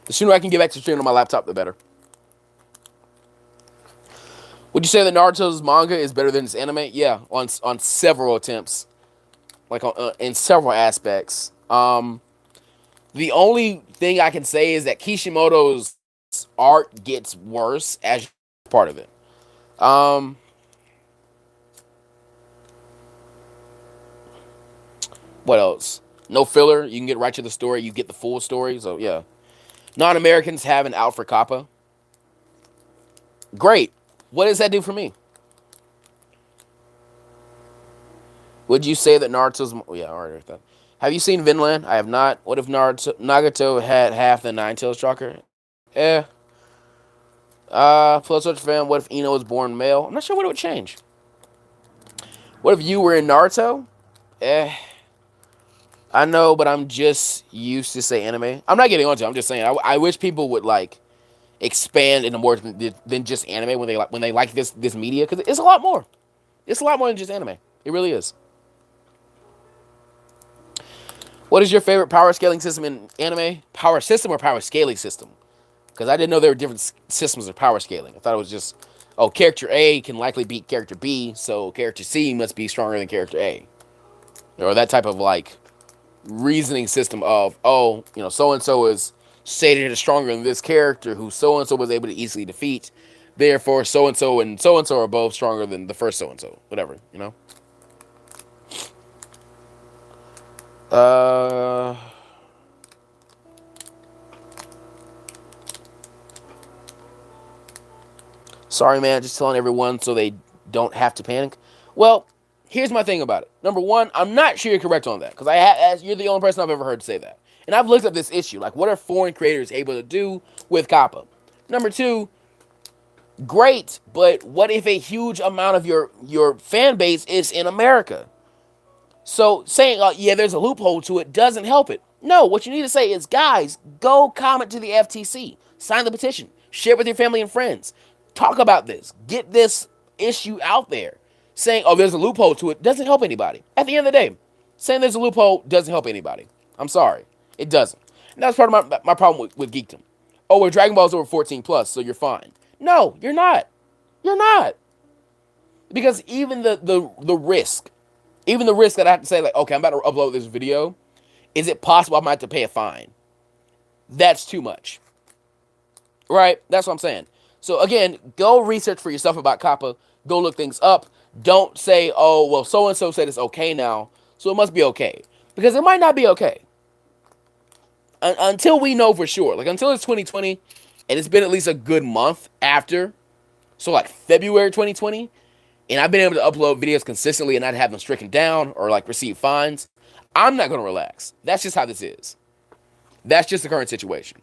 The sooner I can get back to streaming on my laptop, the better. Would you say that Naruto's manga is better than its anime? Yeah, on several attempts, like in several aspects. The only thing I can say is that Kishimoto's art gets worse as part of it. What else? No filler. You can get right to the story. You get the full story. So yeah, non-Americans have an out for COPPA. Great. What does that do for me? Would you say that Naruto's? Oh, yeah, I already heard that. Have you seen Vinland? I have not. What if Nagato had half the Nine Tails chakra? Plus such fan. What if Ino was born male? I'm not sure what it would change. What if you were in Naruto? Eh, I know, but I'm just used to say anime. I'm not getting onto it. I'm just saying. I wish people would like expand into more than just anime when they like this media because it's a lot more. It's a lot more than just anime. It really is. What is your favorite power scaling system in anime? Power system or power scaling system? Because I didn't know there were different systems of power scaling. I thought it was just, oh, character A can likely beat character B, so character C must be stronger than character A. Or that type of like reasoning system of, oh, so and so is stated as stronger than this character who so and so was able to easily defeat. Therefore, so and so are both stronger than the first so and so. Whatever. Uh. Sorry, man. Just telling everyone so they don't have to panic. Well, here's my thing about it. Number one, I'm not sure you're correct on that because you're the only person I've ever heard say that. And I've looked up this issue. Like, what are foreign creators able to do with Kappa? Number two, great, but what if a huge amount of your fan base is in America? So saying, yeah, there's a loophole to it doesn't help it. No, what you need to say is, guys, go comment to the FTC, sign the petition, share it with your family and friends, talk about this, get this issue out there. Saying, oh, there's a loophole to it doesn't help anybody. At the end of the day, saying there's a loophole doesn't help anybody. I'm sorry, it doesn't. And that's part of my problem with geekdom. Oh, well, Dragon Ball's over 14 plus, so you're fine. No, you're not. You're not. Because even the risk, even the risk that I have to say, like, okay, I'm about to upload this video, is it possible I might have to pay a fine? That's too much. Right? That's what I'm saying. So again, go research for yourself about Kappa. Go look things up. Don't say, oh, well, so-and-so said it's okay now, so it must be okay. Because it might not be okay. Until we know for sure. Like, until it's 2020, and it's been at least a good month after, so like February 2020, and I've been able to upload videos consistently and not have them stricken down or like receive fines, I'm not going to relax. That's just how this is. That's just the current situation.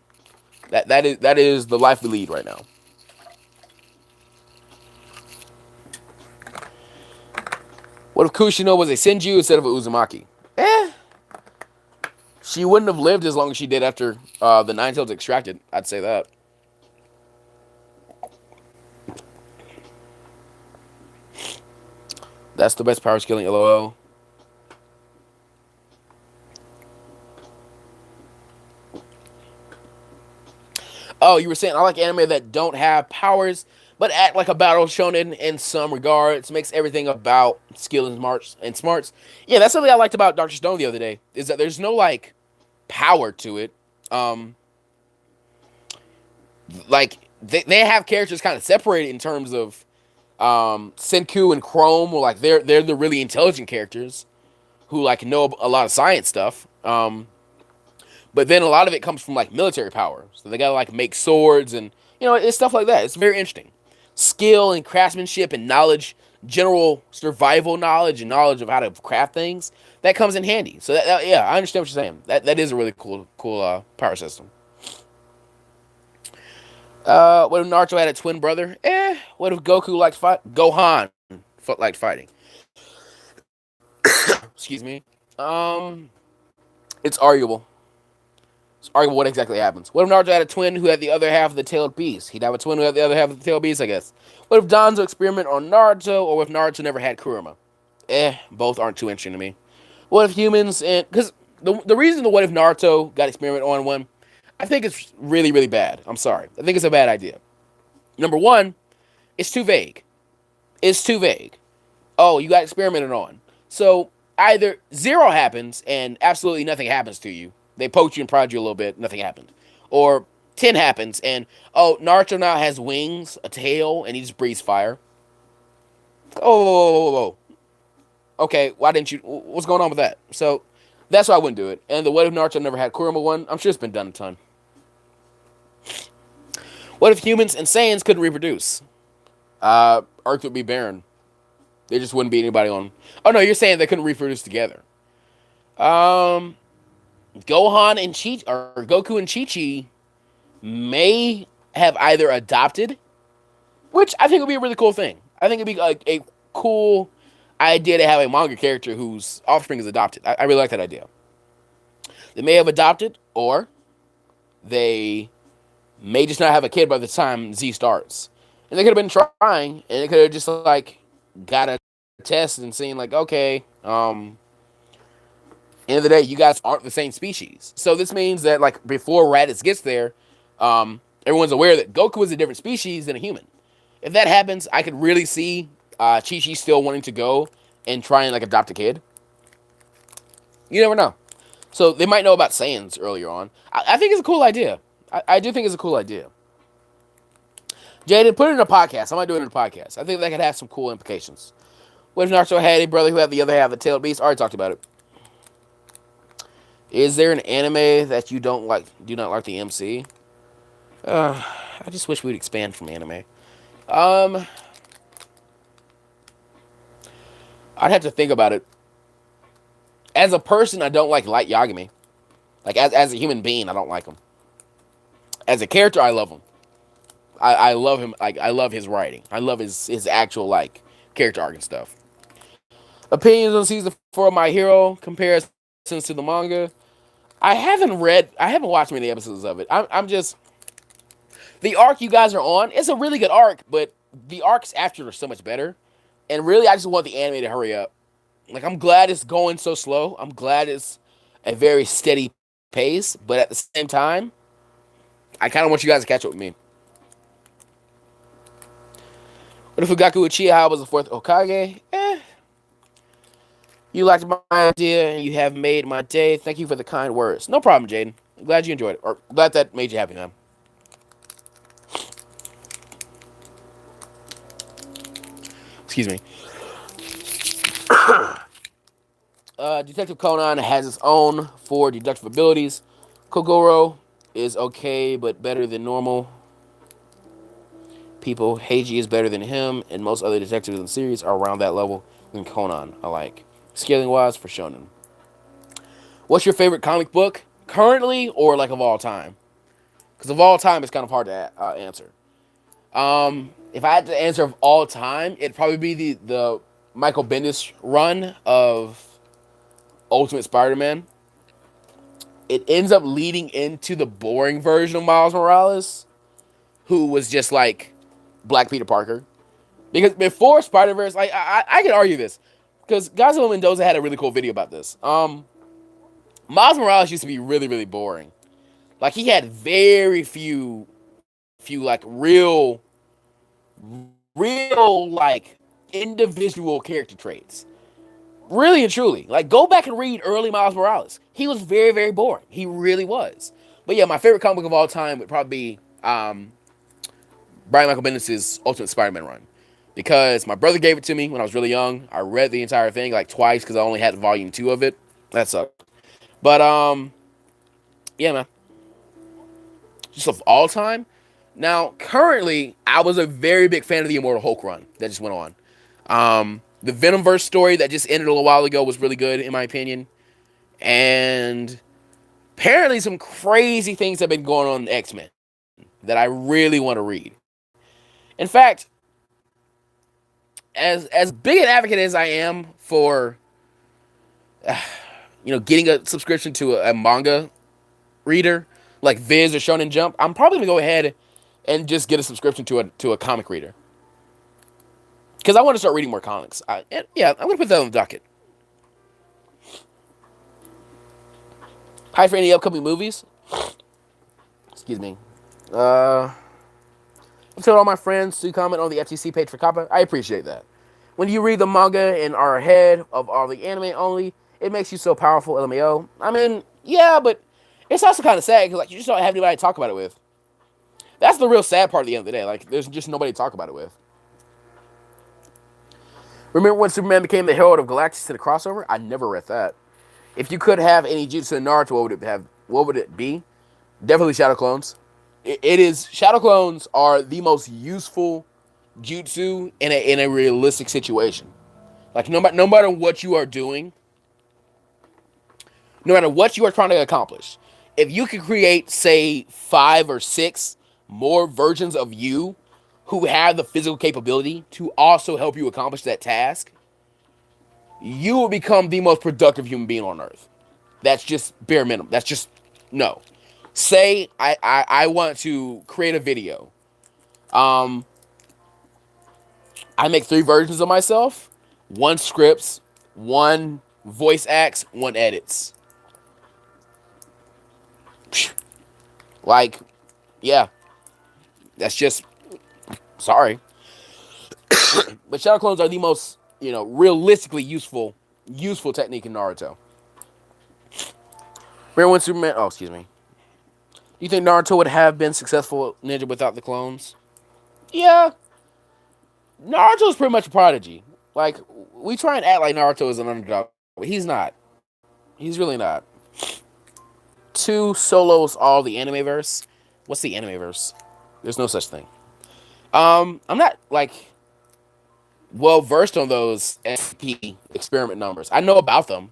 That is the life we lead right now. What if Kushino was a Senju instead of a Uzumaki? She wouldn't have lived as long as she did after the Nine Tails extracted. I'd say that. That's the best power scaling, LOL. Oh, you were saying I like anime that don't have powers, but act like a battle shonen in some regards. Makes everything about skill and smarts. Yeah, that's something I liked about Dr. Stone the other day. Is that there's no like power to it. Like they have characters kind of separated in terms of Senku and Chrome, or like they're the really intelligent characters who like know a lot of science stuff. But then a lot of it comes from like military power. So they gotta like make swords and it's stuff like that. It's very interesting. Skill and craftsmanship and knowledge, general survival knowledge and knowledge of how to craft things, that comes in handy. So yeah, I understand what you're saying. That is a really cool power system. What if Naruto had a twin brother? What if Goku liked Gohan liked fighting? Excuse me. It's arguable. It's arguable what exactly happens. What if Naruto had a twin who had the other half of the tailed beast? He'd have a twin who had the other half of the tailed beast, I guess. What if Danzo experiment on Naruto, or if Naruto never had Kurama? Both aren't too interesting to me. What if humans and because the reason the what if Naruto got experiment on one, I think it's really, really bad. I'm sorry. I think it's a bad idea. Number one, it's too vague. It's too vague. Oh, you got experimented on. So either zero happens and absolutely nothing happens to you. They poked you and prodded you a little bit, nothing happened. Or 10 happens and, oh, Naruto now has wings, a tail, and he just breathes fire. Oh, whoa, whoa, whoa. Okay, why didn't you? What's going on with that? So that's why I wouldn't do it. And the what if Naruto never had Kurama one? I'm sure it's been done a ton. What if humans and Saiyans couldn't reproduce? Earth would be barren. There just wouldn't be anybody on. Oh no, you're saying they couldn't reproduce together. Um, Gohan and Chi or Goku and Chi Chi may have either adopted, which I think would be a really cool thing. I think it'd be a cool idea to have a manga character whose offspring is adopted. I really like that idea. They may have adopted, or they may just not have a kid by the time Z starts. And they could have been trying, and they could have just like got a test and seen like, okay, end of the day, you guys aren't the same species. So this means that like before Raditz gets there, everyone's aware that Goku is a different species than a human. If that happens, I could really see Chi Chi still wanting to go and try and like adopt a kid. You never know. So they might know about Saiyans earlier on. I think it's a cool idea. I do think it's a cool idea. Jaden, put it in a podcast. I might do it in a podcast. I think that could have some cool implications. What if Naruto had a brother who had the other half of the tailed beast? I already talked about it. Is there an anime that you don't like? Do not like the MC? I just wish we'd expand from anime. I'd have to think about it. As a person, I don't like Light Yagami. Like as a human being, I don't like him. As a character, I love him. I love him. Like I love his writing. I love his actual like character arc and stuff. Opinions on season 4 of My Hero comparisons to the manga. I haven't watched many episodes of it. I'm just the arc you guys are on. It's a really good arc, but the arcs after are so much better. And really, I just want the anime to hurry up. Like I'm glad it's going so slow. I'm glad it's a very steady pace, but at the same time, I kind of want you guys to catch up with me. What if Fugaku Uchiha was the 4th Hokage? You liked my idea and you have made my day. Thank you for the kind words. No problem, Jaden. I'm glad you enjoyed it. Or glad that made you happy, man. Excuse me. Detective Conan has its own 4 deductive abilities. Kogoro is okay, but better than normal people. Heiji is better than him, and most other detectives in the series are around that level than Conan alike. Scaling wise for shonen. What's your favorite comic book currently or like of all time? Because of all time, it's kind of hard to answer. If I had to answer of all time, it'd probably be the Michael Bendis run of Ultimate Spider-Man. It ends up leading into the boring version of Miles Morales, who was just like Black Peter Parker. Because before Spider-Verse, like I can argue this, because Godzilla Mendoza had a really cool video about this. Miles Morales used to be really, really boring. Like he had very few like real like individual character traits. Really and truly. Like go back and read early Miles Morales. He was very, very boring. He really was. But yeah, my favorite comic book of all time would probably be Brian Michael Bendis' Ultimate Spider-Man run. Because my brother gave it to me when I was really young. I read the entire thing like twice because I only had volume 2 of it. That sucked. But yeah, man. Just of all time. Now, currently, I was a very big fan of the Immortal Hulk run that just went on. The Venomverse story that just ended a little while ago was really good, in my opinion. And apparently some crazy things have been going on in X-Men that I really want to read. In fact, as big an advocate as I am for getting a subscription to a manga reader like Viz or Shonen Jump, I'm probably gonna go ahead and just get a subscription to a comic reader because I want to start reading more comics. I'm gonna put that on the docket. Hi for any upcoming movies. Excuse me. I'm telling all my friends to comment on the FTC page for Kappa. I appreciate that. When you read the manga and are ahead of all the anime only, it makes you so powerful, LMAO. I mean, yeah, but it's also kind of sad because like you just don't have anybody to talk about it with. That's the real sad part at the end of the day. Like, there's just nobody to talk about it with. Remember when Superman became the herald of Galactus to the crossover? I never read that. If you could have any jutsu in Naruto, what would it be? Definitely Shadow Clones. It is Shadow Clones are the most useful jutsu in a realistic situation. Like no matter what you are doing, no matter what you are trying to accomplish, if you could create, say, 5 or 6 more versions of you who have the physical capability to also help you accomplish that task, you will become the most productive human being on earth. That's just bare minimum. That's just no. Say I want to create a video. Um, I make 3 versions of myself. One scripts, one voice acts, one edits. Like, yeah, that's just sorry. But shadow clones are the most, realistically useful technique in Naruto. Remember when Superman? Oh, excuse me. Do you think Naruto would have been successful ninja without the clones? Yeah, Naruto's pretty much a prodigy. Like, we try and act like Naruto is an underdog, but he's not. He's really not. 2 solos all the anime verse. What's the anime verse? There's no such thing. I'm not like well versed on those SP experiment numbers. I know about them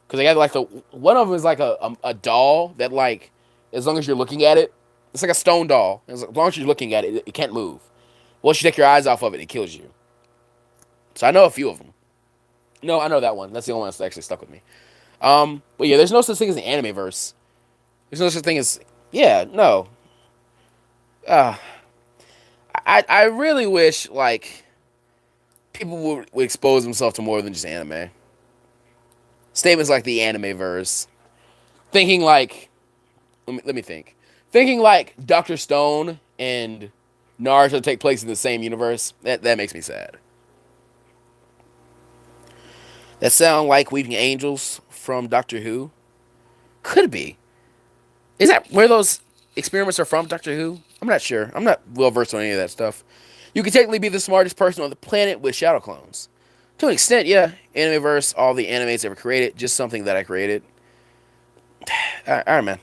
because they got like the one of them is like a doll that like as long as you're looking at it, it's like a stone doll. As long as you're looking at it, it can't move. Once you take your eyes off of it, it kills you. So I know a few of them. No, I know that one. That's the only one that's actually stuck with me. But yeah, there's no such thing as an anime verse. There's no such thing as yeah, no. Uh, I really wish like people would expose themselves to more than just anime. Statements like the anime verse, thinking like let me think, thinking like Doctor Stone and Naruto take place in the same universe. That makes me sad. That sound like Weeping Angels from Doctor Who? Could be. Is that where those experiments are from, Doctor Who? I'm not sure. I'm not well versed on any of that stuff. You could technically be the smartest person on the planet with shadow clones. To an extent, yeah. Animeverse, all the animes ever created, just something that I created. Alright, man.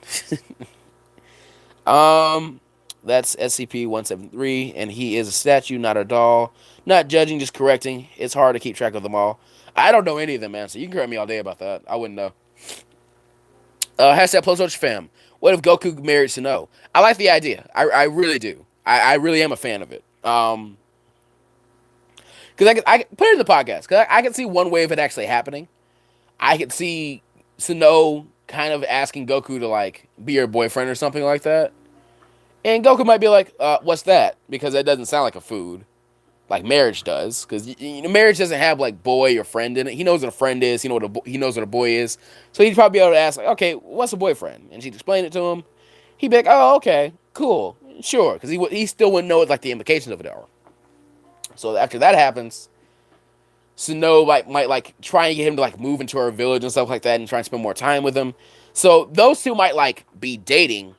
That's SCP-173, and he is a statue, not a doll. Not judging, just correcting. It's hard to keep track of them all. I don't know any of them, man, so you can correct me all day about that. I wouldn't know. Hashtag Plus Fam. What if Goku married Sano? I like the idea. I really do. I really am a fan of it. Because I can put it in the podcast. Because I can see one way of it actually happening. I could see Sano kind of asking Goku to like be your boyfriend or something like that. And Goku might be like, what's that? Because that doesn't sound like a food. Like marriage does. Because marriage doesn't have like boy or friend in it. He knows what a friend is. He knows what a boy is. So he'd probably be able to ask, like, okay, what's a boyfriend? And she'd explain it to him. He'd be like, oh, okay, cool, sure. Because he still wouldn't know what like the implications of it are. So after that happens, Sano might like try and get him to like move into her village and stuff like that and try and spend more time with him. So those two might like be dating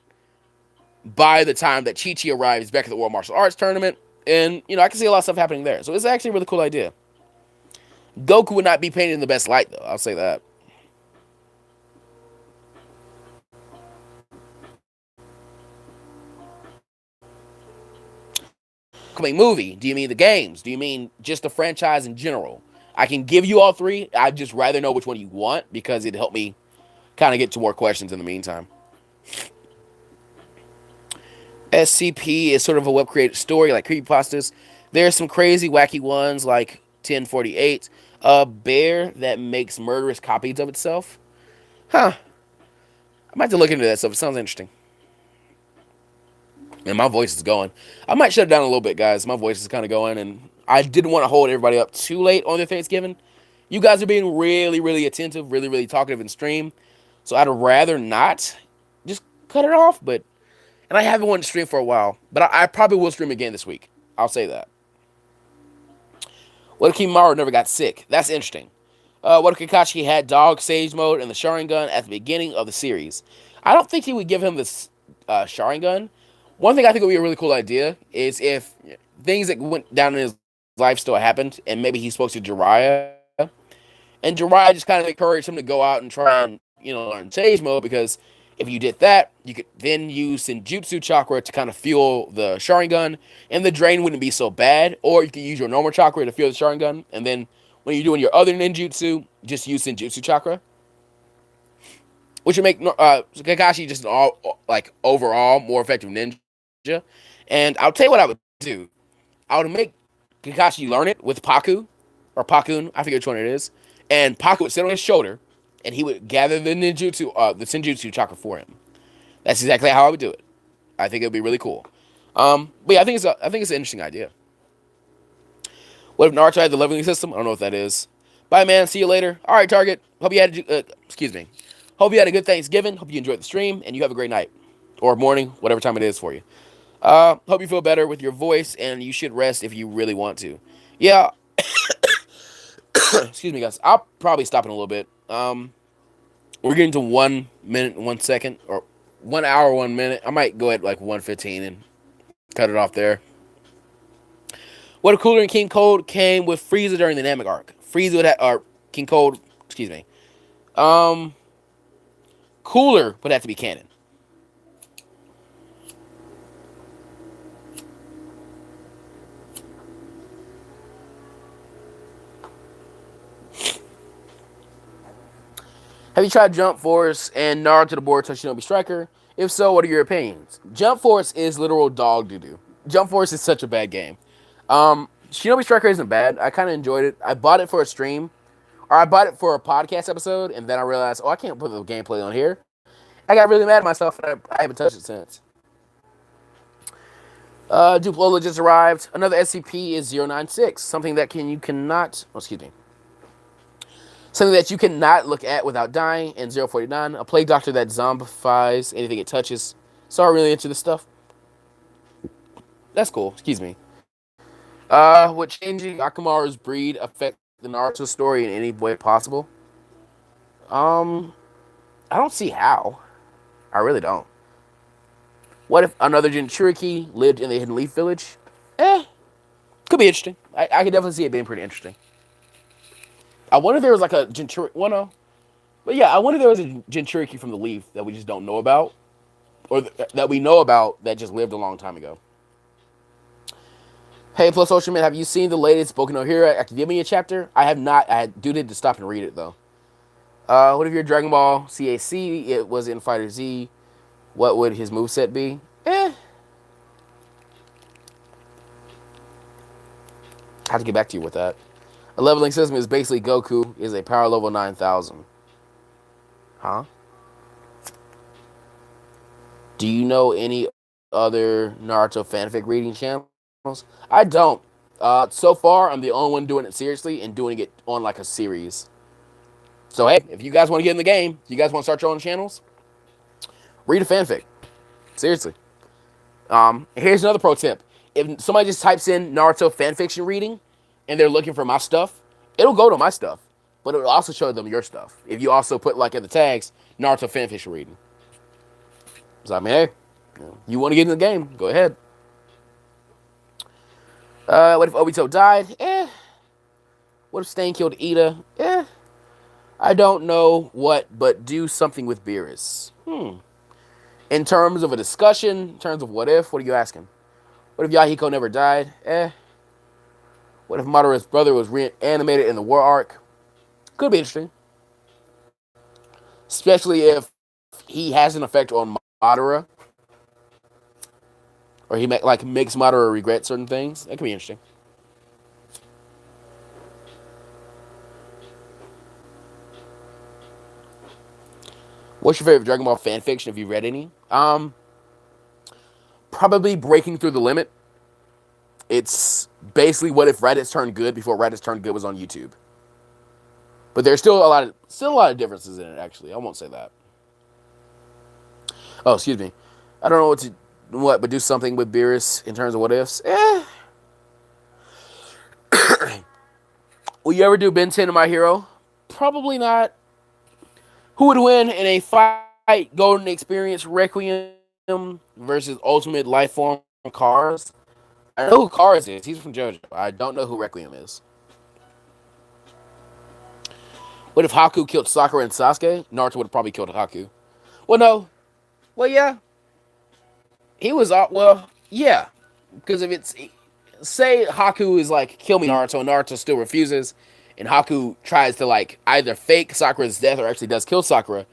by the time that Chi-Chi arrives back at the World Martial Arts Tournament. And, I can see a lot of stuff happening there. So it's actually a really cool idea. Goku would not be painted in the best light, though. I'll say that. Movie? Do you mean the games? Do you mean just the franchise in general? I can give you all 3. I'd just rather know which one you want because it'd help me kind of get to more questions in the meantime. SCP is sort of a web-created story like creepypastas. There's some crazy, wacky ones like 1048, a bear that makes murderous copies of itself. Huh. I might have to look into that stuff. It sounds interesting. And my voice is going. I might shut it down a little bit, guys. My voice is kind of going, and I didn't want to hold everybody up too late on their Thanksgiving. You guys are being really, really attentive, really, really talkative in stream. So I'd rather not just cut it off, and I haven't wanted to stream for a while, but I probably will stream again this week. I'll say that. What if Kimimaro never got sick? That's interesting. What if Kakashi had Dog Sage Mode and the Sharingan at the beginning of the series? I don't think he would give him this Sharingan. One thing I think would be a really cool idea is if things that went down in his life still happened, and maybe he spoke to Jiraiya, and Jiraiya just kind of encouraged him to go out and try and, learn Sage Mode, because if you did that, you could then use Senjutsu Chakra to kind of fuel the Sharingan, and the drain wouldn't be so bad. Or you could use your normal chakra to fuel the Sharingan, and then When you're doing your other ninjutsu, just use Senjutsu Chakra, which would make Kakashi just an all like overall more effective ninja. And I'll tell you what I would do. I would make Kakashi learn it with Paku or Pakun. I forget which one it is. And Paku would sit on his shoulder, and he would gather the Senjutsu Chakra for him. That's exactly how I would do it. I think it would be really cool. But yeah, I think it's an interesting idea. What if Naruto had the leveling system? I don't know what that is. Bye, man. See you later. All right, Target. Hope you had excuse me. Hope you had a good Thanksgiving. Hope you enjoyed the stream, and you have a great night or morning, whatever time it is for you. Hope you feel better with your voice, and you should rest if you really want to. Yeah. Excuse me, guys. I'll probably stop in a little bit. We're getting to 1 minute, 1 second, or 1 hour, 1 minute. I might go at like 1:15 and cut it off there. What if Cooler and King Cold came with Frieza during the Namek arc? Frieza would have, or King Cold, excuse me. Um, Cooler would have to be canon. Have you tried Jump Force and Naruto the Board Touch Shinobi Striker? If so, what are your opinions? Jump Force is literal dog doo doo. Jump Force is such a bad game. Shinobi Striker isn't bad. I kind of enjoyed it. I bought it for a stream, or I bought it for a podcast episode, and then I realized, oh, I can't put the gameplay on here. I got really mad at myself, and I haven't touched it since. Duplola just arrived. Another SCP is 096, something that you cannot, oh, excuse me, something that you cannot look at without dying. And 049, a plague doctor that zombifies anything it touches. So I'm really into this stuff. That's cool. Excuse me. Would changing Akamaru's breed affect the Naruto story in any way possible? Um, I don't see how. I really don't. What if another Jinchuriki lived in the Hidden Leaf Village? Could be interesting. I could definitely see it being pretty interesting. I wonder if there was like a Jinchuriki. Well, no. But yeah, I wonder if there was a Jinchuriki from the Leaf that we just don't know about. Or that we know about that just lived a long time ago. Hey, Plus Ocean Man, have you seen the latest Boku no Hero Academia chapter? I have not. I do need to stop and read it, though. What if your Dragon Ball CAC, it was in Fighter Z, what would his moveset be? I have to get back to you with that. A leveling system is basically Goku is a power level 9,000. Huh? Do you know any other Naruto fanfic reading channels? I don't. So far, I'm the only one doing it seriously and doing it on like a series. So hey, if you guys want to get in the game, if you guys want to start your own channels, read a fanfic. Seriously. Here's another pro tip. If somebody just types in Naruto fanfiction reading and they're looking for my stuff, it'll go to my stuff. But it'll also show them your stuff. If you also put like in the tags, Naruto fanfiction reading. So I mean, hey, you want to get in the game, go ahead. What if Obito died? What if Stain killed Ida? I don't know what, but do something with Beerus. In terms of a discussion, in terms of what are you asking? What if Yahiko never died? What if Madara's brother was reanimated in the war arc? Could be interesting. Especially if he has an effect on Madara. Or he makes Madara regret certain things. That could be interesting. What's your favorite Dragon Ball fan fiction? Have you read any? Probably Breaking Through the Limit. It's basically what if Raditz turned good before Raditz turned good was on YouTube. But there's still a lot of differences in it. Actually, I won't say that. Oh, excuse me. I don't know but do something with Beerus in terms of what ifs. Will you ever do Ben 10 to My Hero? Probably not. Who would win in a fight? Golden Experience Requiem versus Ultimate Lifeform Cars? I know who Cars is. He's from JoJo. I don't know who Requiem is. What if Haku killed Sakura and Sasuke? Naruto would have probably killed Haku. Well, no. Well, yeah. He was, yeah. Because if it's, say Haku is like, kill me, Naruto, and Naruto still refuses, and Haku tries to like either fake Sakura's death or actually does kill Sakura,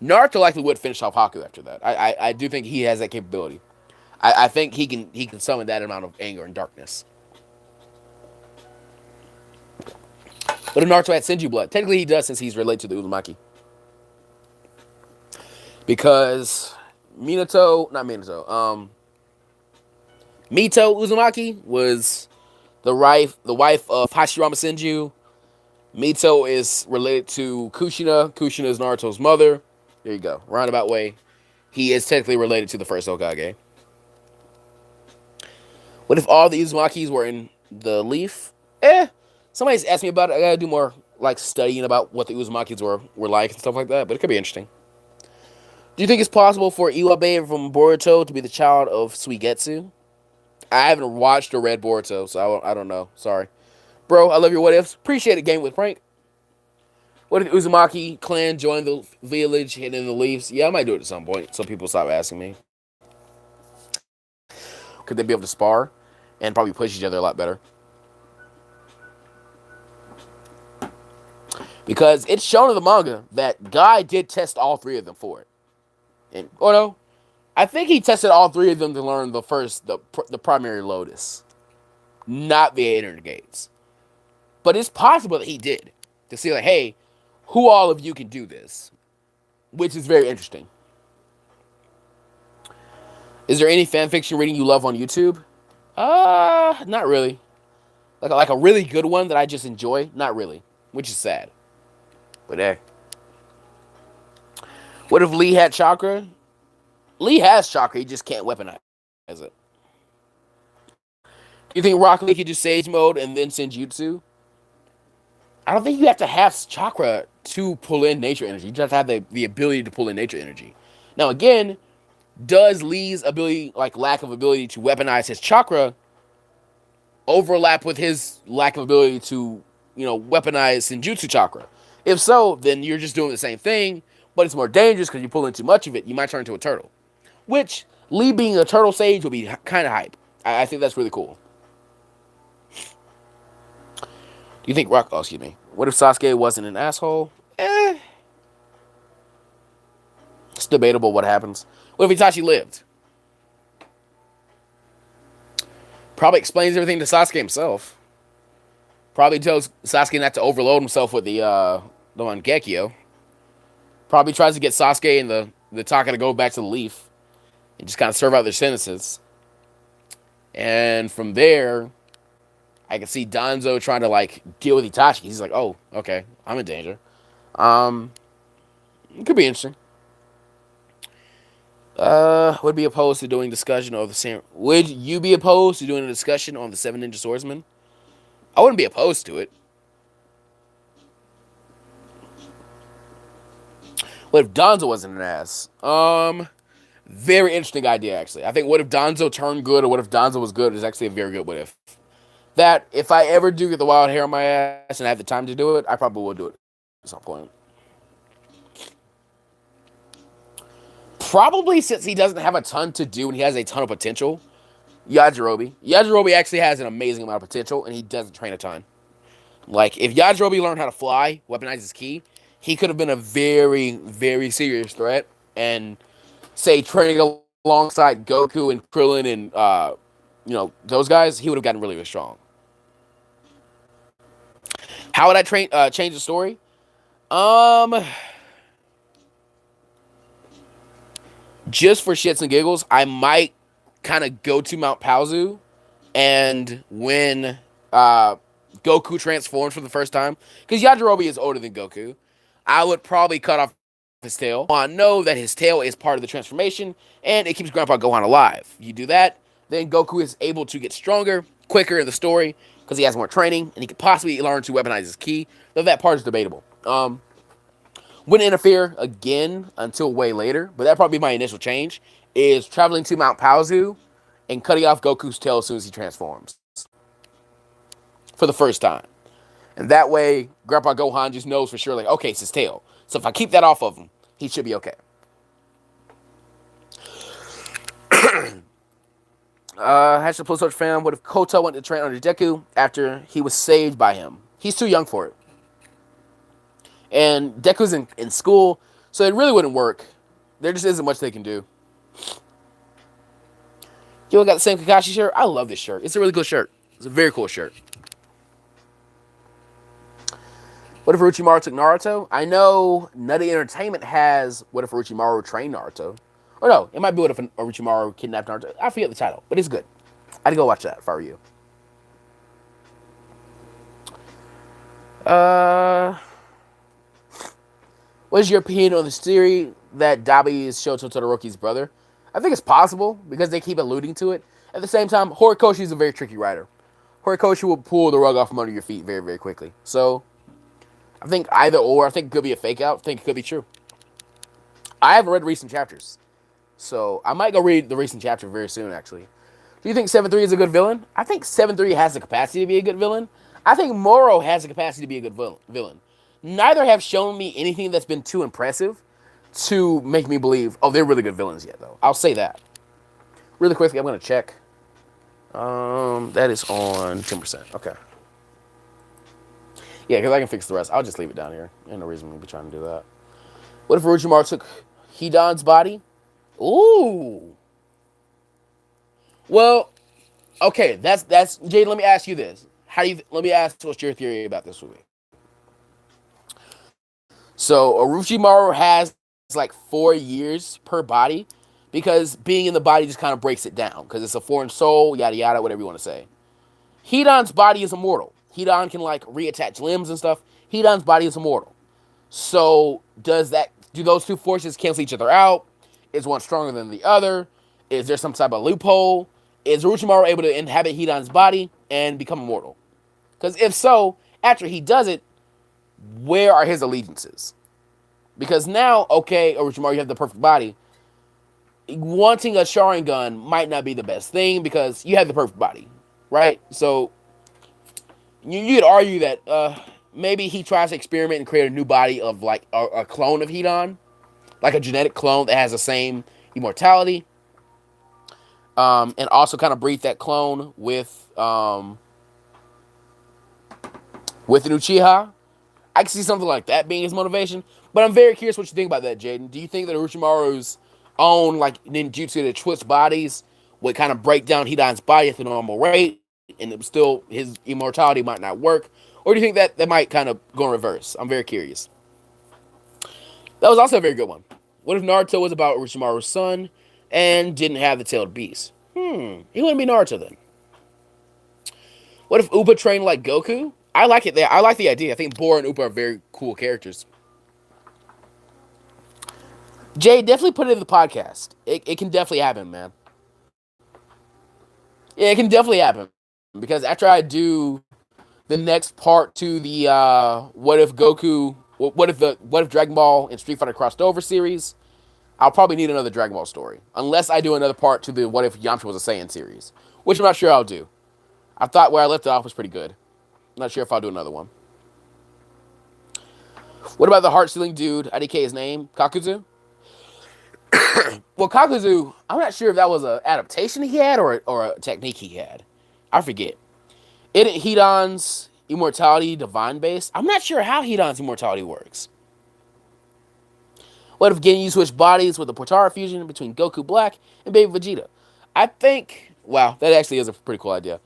Naruto likely would finish off Haku after that. I do think he has that capability. I think he can summon that amount of anger and darkness. But if Naruto had Senju blood, technically he does since he's related to the Uzumaki. Because Mito Uzumaki was the wife of Hashirama Senju. Mito is related to Kushina. Kushina is Naruto's mother. There you go. Roundabout way. He is technically related to the first Hokage. What if all the Uzumakis were in the leaf? Somebody's asked me about it. I gotta do more like studying about what the Uzumakis were like and stuff like that, but it could be interesting. Do you think it's possible for Iwabe from Boruto to be the child of Suigetsu? I haven't watched or read Boruto, so I don't know. Sorry. Bro, I love your what ifs. Appreciate it, Game with Prank. What if the Uzumaki clan joined the village hidden in the leaves? Yeah, I might do it at some point, so people stop asking me. Could they be able to spar and probably push each other a lot better? Because it's shown in the manga that Guy did test all three of them for it. And, oh no, I think he tested all three of them to learn the primary Lotus, not the 800 gates. But it's possible that he did to see like, hey, who all of you can do this, which is very interesting. Is there any fan fiction reading you love on YouTube? Not really. Like a really good one that I just enjoy? Not really, which is sad. But hey. What if Lee had chakra? Lee has chakra, he just can't weaponize it. You think Rock Lee could do Sage Mode and then Senjutsu? I don't think you have to have chakra to pull in nature energy. You just have to have the ability to pull in nature energy. Now, again, does Lee's ability, like lack of ability to weaponize his chakra, overlap with his lack of ability to, weaponize Senjutsu chakra? If so, then you're just doing the same thing, but it's more dangerous because you pull in too much of it. You might turn into a turtle. Which, Lee being a turtle sage would be kind of hype. I think that's really cool. Do you think excuse me. What if Sasuke wasn't an asshole? It's debatable what happens. What if Itachi lived? Probably explains everything to Sasuke himself. Probably tells Sasuke not to overload himself with the Mangekyo. Probably tries to get Sasuke and the Taka to go back to the leaf and just kind of serve out their sentences. And from there, I can see Danzo trying to like deal with Itachi. He's like, oh, okay, I'm in danger. It could be interesting. Would be opposed to doing discussion of the same. Would you be opposed to doing a discussion on the Seven Ninja Swordsmen? I wouldn't be opposed to it. What if Danzo wasn't an ass? Very interesting idea, actually. I think what if Danzo turned good or what if Danzo was good is actually a very good what if. That, if I ever do get the wild hair on my ass and I have the time to do it, I probably will do it at some point. Probably since he doesn't have a ton to do and he has a ton of potential, Yajirobe. Yajirobe actually has an amazing amount of potential and he doesn't train a ton. Like, if Yajirobe learned how to fly, weaponize his ki, he could have been a very, very serious threat. And, say, training alongside Goku and Krillin and, those guys, he would have gotten really, really strong. How would I change the story? Just for shits and giggles, I might kind of go to Mount Paozu, and when Goku transforms for the first time, because Yajirobe is older than Goku, I would probably cut off his tail. I know that his tail is part of the transformation, and it keeps Grandpa Gohan alive. You do that, then Goku is able to get stronger, quicker in the story, because he has more training, and he could possibly learn to weaponize his ki, though that part is debatable. Wouldn't interfere again until way later, but that'd probably be my initial change, is traveling to Mount Paozu and cutting off Goku's tail as soon as he transforms. For the first time. And that way, Grandpa Gohan just knows for sure, like, okay, it's his tail. So if I keep that off of him, he should be okay. Hashtag Plus Search fam, what if Kota went to train under Deku after he was saved by him? He's too young for it. And Deku's in school, so it really wouldn't work. There just isn't much they can do. You got the same Kakashi shirt? I love this shirt. It's a really cool shirt. It's a very cool shirt. What if Orochimaru took Naruto? I know Nutty Entertainment has What if Orochimaru trained Naruto. Or no, it might be What if Orochimaru kidnapped Naruto. I forget the title, but it's good. I'd go watch that if I were you. What is your opinion on the theory that Dabi is Shoto Todoroki's brother? I think it's possible because they keep alluding to it. At the same time, Horikoshi is a very tricky writer. Horikoshi will pull the rug off from under your feet very, very quickly. So, I think either or. I think it could be a fake out. I think it could be true. I haven't read recent chapters. So, I might go read the recent chapter very soon, actually. Do you think 7-3 is a good villain? I think 7-3 has the capacity to be a good villain. I think Moro has the capacity to be a good villain. Neither have shown me anything that's been too impressive to make me believe, oh, they're really good villains yet, though. I'll say that. Really quickly, I'm going to check. That is on 10%. Okay. Yeah, because I can fix the rest. I'll just leave it down here. There's no reason to be trying to do that. What if Orochimaru took Hidan's body? Ooh. Well, okay, that's Jade, let me ask you this. Let me ask what's your theory about this movie? So Orochimaru has like 4 years per body because being in the body just kind of breaks it down because it's a foreign soul, yada yada, whatever you want to say. Hidan's body is immortal. Hidan can like reattach limbs and stuff. Hidan's body is immortal. So do those two forces cancel each other out? Is one stronger than the other? Is there some type of loophole? Is Orochimaru able to inhabit Hidan's body and become immortal? Because if so, after he does it, where are his allegiances? Because now, okay, Orochimaru, you have the perfect body. Wanting a Sharingan might not be the best thing because you have the perfect body, right? So you could argue that maybe he tries to experiment and create a new body of like a clone of Hidan, like a genetic clone that has the same immortality, and also kind of breed that clone with an Uchiha. I can see something like that being his motivation, but I'm very curious what you think about that, Jaden. Do you think that Orochimaru's own like ninjutsu to twist bodies would kind of break down Hidan's body at the normal rate, and it still his immortality might not work, or do you think that might kind of go in reverse? I'm very curious. That was also a very good one. What if Naruto was about Orochimaru's son and didn't have the tailed beast? He wouldn't be Naruto then. What if Upa trained like Goku? I like it there. I like the idea. I think Bora and Upa are very cool characters. Jay, definitely put it in the podcast. It can definitely happen, man. Yeah, it can definitely happen. Because after I do the next part to the what if Dragon Ball and Street Fighter crossed over series, I'll probably need another Dragon Ball story. Unless I do another part to the what if Yamcha was a Saiyan series. Which I'm not sure I'll do. I thought where I left it off was pretty good. I'm not sure if I'll do another one. What about the heart-stealing dude? I didn't his name. Kakuzu? Well, Kakuzu, I'm not sure if that was an adaptation he had or a technique he had. I forget. Isn't Hidan's immortality divine-based? I'm not sure how Hidan's immortality works. What if Ginyu switched bodies with a Potara fusion between Goku Black and Baby Vegeta? I think, wow, that actually is a pretty cool idea.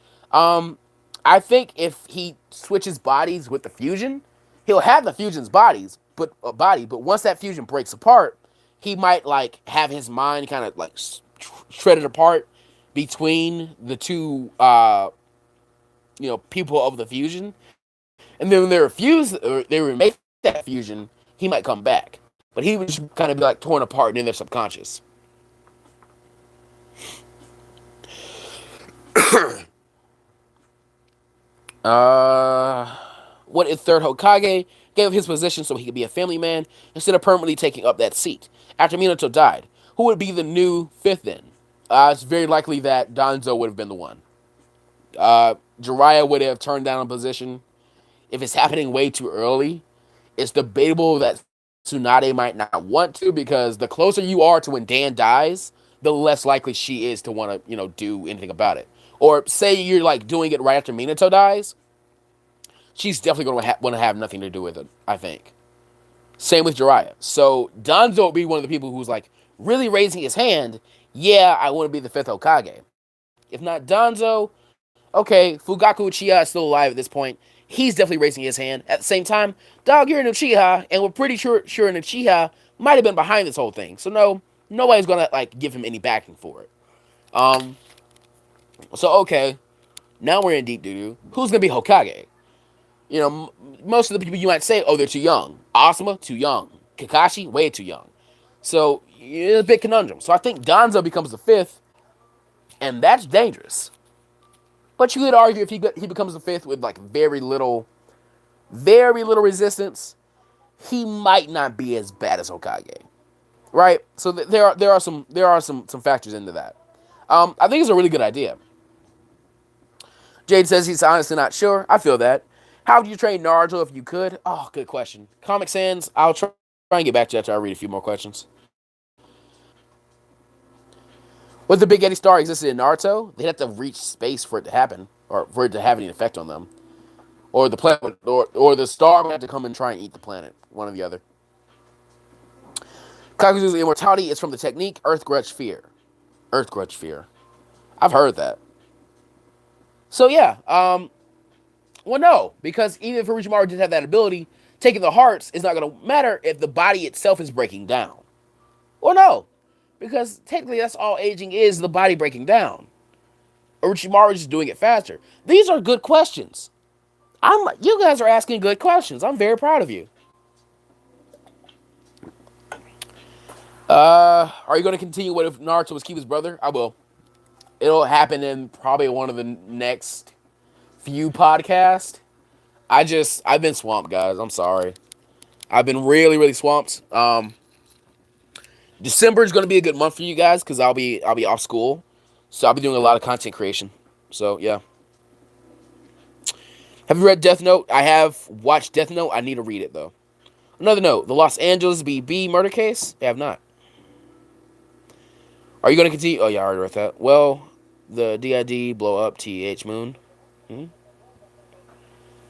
I think if he switches bodies with the fusion, he'll have the fusion's but once that fusion breaks apart, he might like have his mind kind of like shredded apart between the two, people of the fusion, and then when they're fused or they remake that fusion, he might come back, but he would just kind of be like torn apart in their subconscious. What if third Hokage gave up his position so he could be a family man instead of permanently taking up that seat after Minato died? Who would be the new fifth then? It's very likely that Danzo would have been the one. Jiraiya would have turned down a position. If it's happening way too early, it's debatable that Tsunade might not want to, because the closer you are to when Dan dies, the less likely she is to want to, do anything about it. Or say you're like doing it right after Minato dies, she's definitely going to want to have nothing to do with it, I think. Same with Jiraiya. So Danzo would be one of the people who's like really raising his hand. Yeah, I want to be the fifth Hokage. If not Danzo, okay, Fugaku Uchiha is still alive at this point. He's definitely raising his hand. At the same time, dog, you're an Uchiha, and we're pretty sure an Uchiha might have been behind this whole thing. So no, nobody's gonna like give him any backing for it. Um, so okay, now we're in deep doo doo. Who's gonna be Hokage? You know, most of the people you might say, oh, they're too young. Asuma, too young. Kakashi, way too young. So it's a big conundrum. So I think Danzo becomes the fifth, and that's dangerous. But you could argue if he becomes the fifth with like very little resistance, he might not be as bad as Hokage, right? So there are some factors into that. I think it's a really good idea. Jade says he's honestly not sure. I feel that. How would you train Naruto if you could? Oh, good question. Comic Sans, I'll try and get back to you after I read a few more questions. What the Big Eddie Star existed in Naruto, they'd have to reach space for it to happen, or for it to have any effect on them. Or the planet, or the star would have to come and try and eat the planet. One or the other. Kakuzu's immortality is from the technique Earth Grudge Fear. Earth Grudge Fear. I've heard that. So yeah, well, no, because even if Orochimaru did have that ability, taking the hearts is not going to matter if the body itself is breaking down. Well, no, because technically that's all aging is, the body breaking down. Orochimaru is just doing it faster. These are good questions. You guys are asking good questions. I'm very proud of you. Are you going to continue what if Naruto was Kiba's brother? I will. It'll happen in probably one of the next few podcasts. I've been swamped, guys. I'm sorry. I've been really swamped. December is going to be a good month for you guys because I'll be off school, so I'll be doing a lot of content creation. So yeah. Have you read Death Note? I have watched Death Note. I need to read it though. Another note: the Los Angeles BB murder case. I have not. Are you going to continue? Oh yeah, I already read that. Well, the DID blow up TH Moon. Hmm?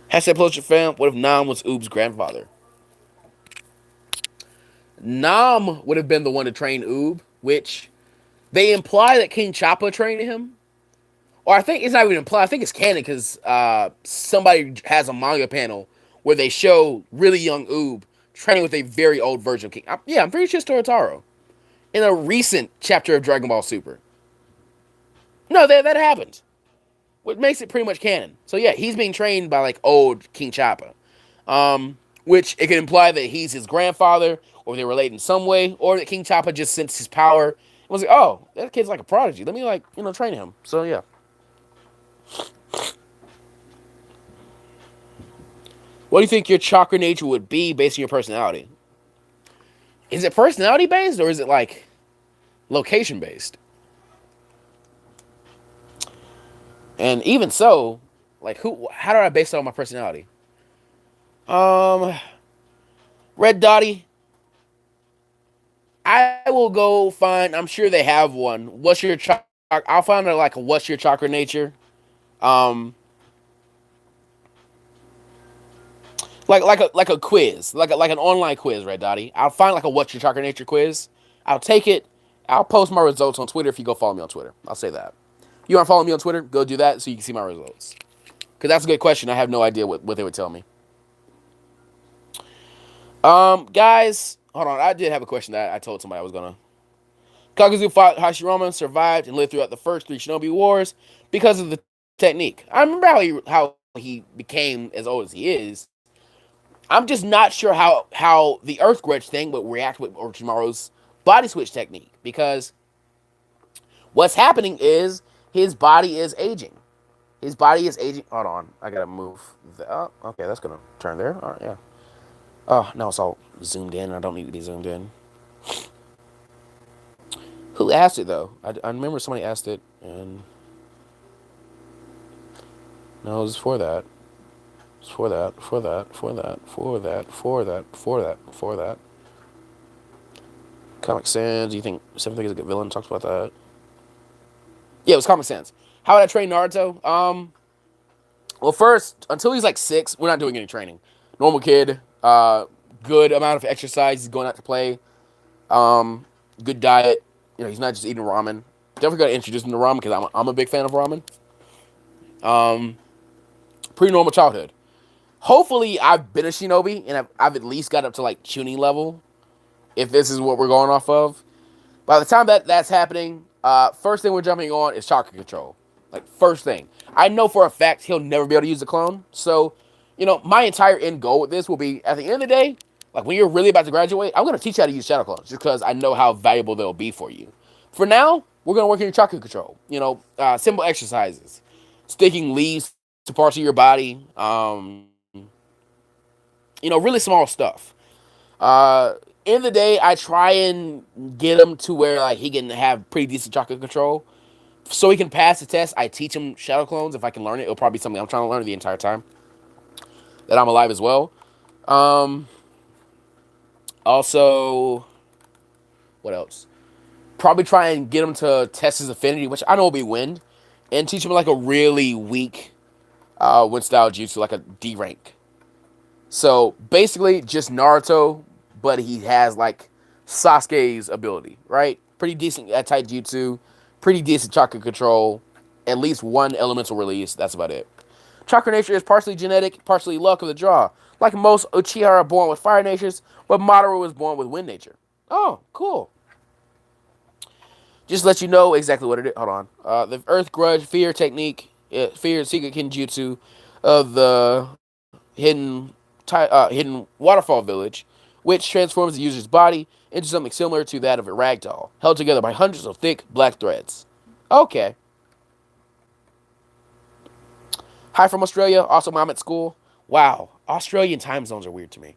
Hashtag Ploture fam. What if Nam was Oob's grandfather? Nam would have been the one to train Oob, which they imply that King Choppa trained him. Or I think it's not even implied. I think it's canon because somebody has a manga panel where they show really young Oob training with a very old version of King. I'm pretty sure it's Toritaro in a recent chapter of Dragon Ball Super. No, that happened. What makes it pretty much canon. So yeah, he's being trained by like old King Choppa. Which it could imply that he's his grandfather, or they relate in some way, or that King Choppa just sensed his power and was like, oh, that kid's like a prodigy. Let me train him. So yeah. What do you think your chakra nature would be based on your personality? Is it personality based or is it like location based? And even so, like how do I base it on my personality? Red Dotty, I will go find. I'm sure they have one. What's your I'll find like a what's your chakra nature. Um, like a quiz, like an online quiz, Red Dotty. I'll find like a what's your chakra nature quiz. I'll take it. I'll post my results on Twitter if you go follow me on Twitter. I'll say that. You want to follow me on Twitter? Go do that so you can see my results. Because that's a good question. I have no idea what they would tell me. Guys, hold on. I did have a question that I told somebody I was gonna. Kakuzu fought Hashirama, survived, and lived throughout the first three Shinobi Wars because of the technique. I remember how he became as old as he is. I'm just not sure how the Earth Grudge thing would react with Orochimaru's body switch technique, because what's happening is his body is aging. His body is aging. Hold on, I gotta move. Oh, okay, that's gonna turn there. All right, yeah. Oh, now it's all zoomed in. I don't need to be zoomed in. Who asked it though? I remember somebody asked it, and no, it was for that. It's for that. For that. For that. For that. For that. For that. For that. Comic Sans. Do you think Seven Fingers is a good villain? Talks about that. Yeah, it was Comic Sans. How would I train Naruto? Well, first, until he's like 6, we're not doing any training. Normal kid. good amount of exercise. He's going out to play. Um, Good diet. He's not just eating ramen. Definitely got to introduce him to ramen because I'm a big fan of ramen. Um, Pretty normal childhood. Hopefully, I've been a shinobi and I've at least got up to like tuning level. If this is what we're going off of, by the time that's happening, first thing we're jumping on is chakra control. Like first thing, I know for a fact he'll never be able to use the clone. So, my entire end goal with this will be at the end of the day, like when you're really about to graduate, I'm gonna teach you how to use shadow clones just because I know how valuable they'll be for you. For now, we're gonna work on your chakra control. Simple exercises, sticking leaves to parts of your body. Really small stuff. In the day, I try and get him to where like he can have pretty decent chakra control, so he can pass the test. I teach him shadow clones if I can learn it. It'll probably be something I'm trying to learn the entire time that I'm alive as well. Um, Also, what else? Probably try and get him to test his affinity, which I know will be wind, and teach him like a really weak wind style jutsu, like a D rank. So basically, just Naruto, but he has like Sasuke's ability, right? Pretty decent at taijutsu, pretty decent chakra control, at least one elemental release. That's about it. Chakra nature is partially genetic, partially luck of the draw. Like most Uchiha are born with fire natures, but Madara was born with wind nature. Oh, cool. Just let you know exactly what it is. Hold on. The Earth Grudge Fear Technique, Fear Secret Kenjutsu of the hidden waterfall village, which transforms the user's body into something similar to that of a ragdoll, held together by hundreds of thick black threads. Okay. Hi from Australia. Also, I'm at school. Wow, Australian time zones are weird to me.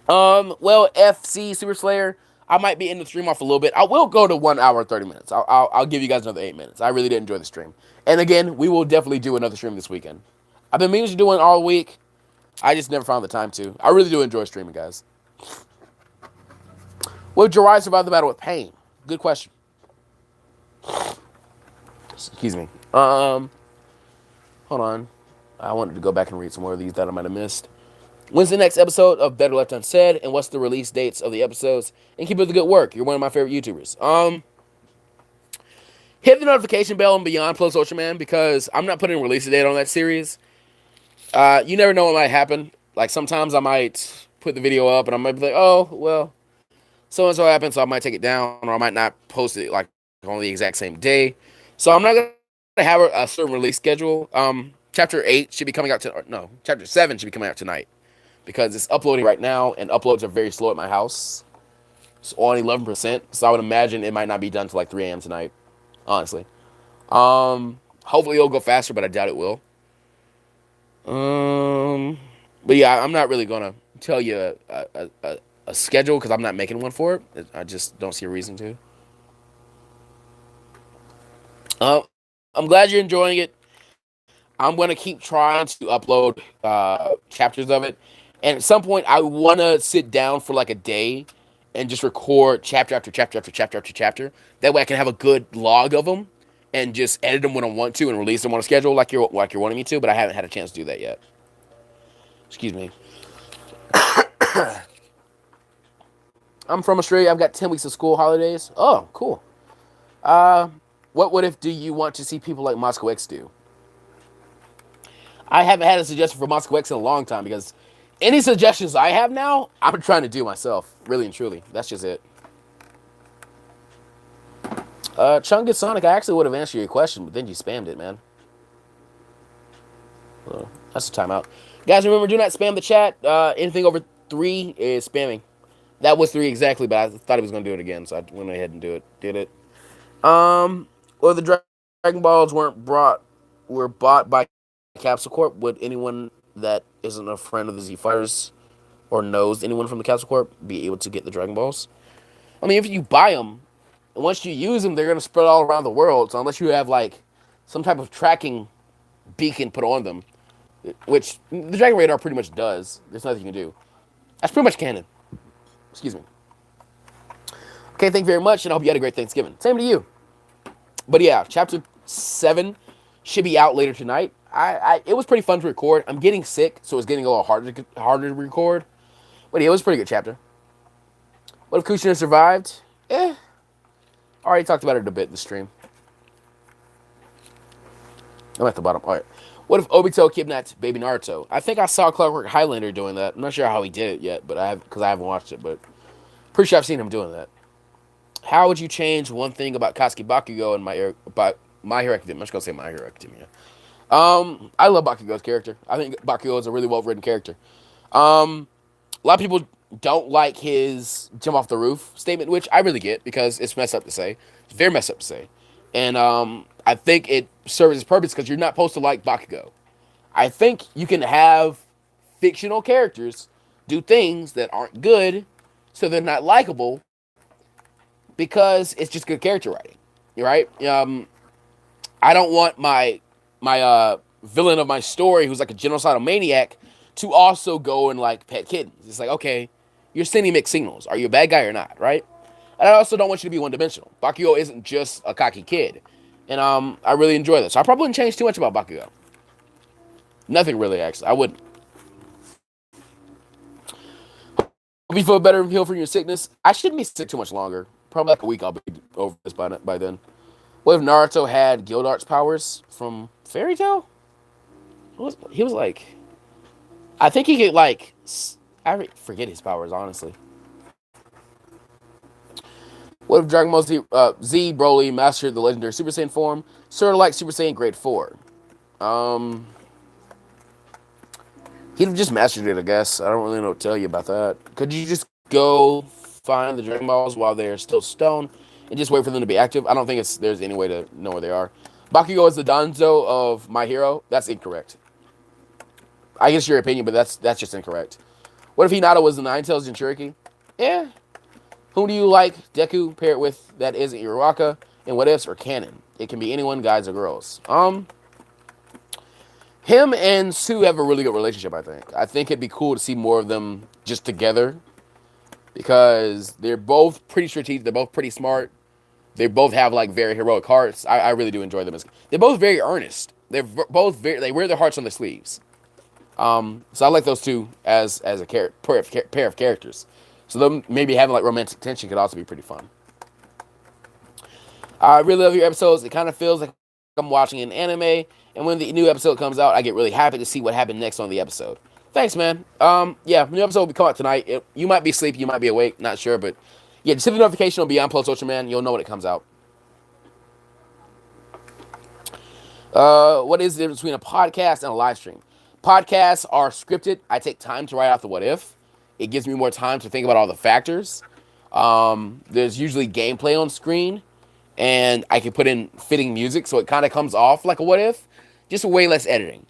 Well, FC Super Slayer, I might be in the stream off a little bit. I will go to 1 hour and 30 minutes. I'll give you guys another 8 minutes. I really did enjoy the stream. And again, we will definitely do another stream this weekend. I've been meaning to do one all week. I just never found the time to. I really do enjoy streaming, guys. Will Jiraiya survive the battle with pain? Good question. Excuse me. Hold on. I wanted to go back and read some more of these that I might have missed. When's the next episode of Better Left Unsaid? And what's the release dates of the episodes? And keep up the good work. You're one of my favorite YouTubers. Hit the notification bell and beyond plus Ultraman because I'm not putting a release date on that series. You never know what might happen. Like sometimes I might put the video up and I might be like, oh, well, so and so happened, so I might take it down, or I might not post it like on the exact same day. So I'm not gonna have a certain release schedule. Chapter 8 should be coming out Chapter 7 should be coming out tonight because it's uploading right now, and uploads are very slow at my house. It's on 11%, so I would imagine it might not be done till like 3 a.m. tonight. Honestly, hopefully it'll go faster, but I doubt it will. But yeah, I'm not really gonna tell you a schedule because I'm not making one for it. I just don't see a reason to. I'm glad you're enjoying it. I'm gonna keep trying to upload chapters of it, and at some point I wanna sit down for like a day and just record chapter after chapter after chapter after chapter. That way I can have a good log of them and just edit them when I want to and release them on a schedule like you're wanting me to. But I haven't had a chance to do that yet. Excuse me. I'm from Australia. I've got 10 weeks of school holidays. Oh, cool. What if do you want to see people like Moscow X do? I haven't had a suggestion for Moscow X in a long time because any suggestions I have now, I'm trying to do myself, really and truly. That's just it. Chungus Sonic, I actually would have answered your question, but then you spammed it, man. So, that's a timeout. Guys, remember, do not spam the chat. Anything over 3 is spamming. That was 3 exactly, but I thought he was going to do it again, so I went ahead and did it. Or the Dragon Balls were bought by Capsule Corp. Would anyone that isn't a friend of the Z Fighters or knows anyone from the Capsule Corp be able to get the Dragon Balls? I mean, if you buy them, and once you use them, they're going to spread all around the world. So unless you have, like, some type of tracking beacon put on them, which the Dragon Radar pretty much does, there's nothing you can do. That's pretty much canon. Excuse me. Okay, thank you very much, and I hope you had a great Thanksgiving. Same to you. But yeah, Chapter 7 should be out later tonight. It was pretty fun to record. I'm getting sick, so it's getting a little harder to record. But yeah, it was a pretty good chapter. What if Kushina survived? Eh, already talked about it a bit in the stream. I'm at the bottom. All right. What if Obito kidnapped Baby Naruto? I think I saw Clockwork Highlander doing that. I'm not sure how he did it yet, but because I haven't watched it, but pretty sure I've seen him doing that. How would you change one thing about Katsuki Bakugo and My Hero Academia? I'm just gonna say My Hero Academia. I love Bakugo's character. I think Bakugo is a really well written character. A lot of people don't like his jump off the roof statement, which I really get because it's messed up to say. It's very messed up to say. And I think it serves its purpose because you're not supposed to like Bakugo. I think you can have fictional characters do things that aren't good, so they're not likable because it's just good character writing. You're right. I don't want my villain of my story, who's like a genocidal maniac, to also go and like pet kittens. It's like, okay, you're sending mixed signals. Are you a bad guy or not? Right? And I also don't want you to be one dimensional. Bakugo isn't just a cocky kid, and I really enjoy this. So I probably wouldn't change too much about Bakugo. Nothing really, actually. I wouldn't. Hope you feel better and heal from your sickness. I shouldn't be sick too much longer. Probably like a week. I'll be over this by then. What if Naruto had Guild Arts powers from Fairy Tail? He was like, I think he could like, I forget his powers honestly. What if Dragon Ball Z Broly mastered the legendary Super Saiyan form, sort of like Super Saiyan Grade 4? He'd have just mastered it, I guess. I don't really know what to tell you about that. Could you just go find the Dragon Balls while they're still stone and just wait for them to be active? I don't think there's any way to know where they are. Bakugo is the Danzo of My Hero. That's incorrect. I guess your opinion, but that's just incorrect. What if Hinata was the Nine-Tails Jinchuriki? Yeah. Whom do you like Deku pair it with that isn't Iruaka? And what ifs are canon? It can be anyone, guys or girls. Him and Sue have a really good relationship, I think. I think it'd be cool to see more of them just together because they're both pretty strategic. They're both pretty smart. They both have like very heroic hearts. I really do enjoy them. They're both very earnest. They're both they wear their hearts on their sleeves. So I like those two as a pair of characters. So them maybe having like romantic tension could also be pretty fun. I really love your episodes. It kind of feels like I'm watching an anime, and when the new episode comes out, I get really happy to see what happened next on the episode. Thanks, man. Yeah, new episode will be coming out tonight. You might be asleep, you might be awake, not sure, but yeah, just hit the notification on Beyond Plus Ultraman. You'll know when it comes out. What is the difference between a podcast and a live stream? Podcasts are scripted. I take time to write out the what if. It gives me more time to think about all the factors. There's usually gameplay on screen, and I can put in fitting music, so it kind of comes off like a what if, just way less editing.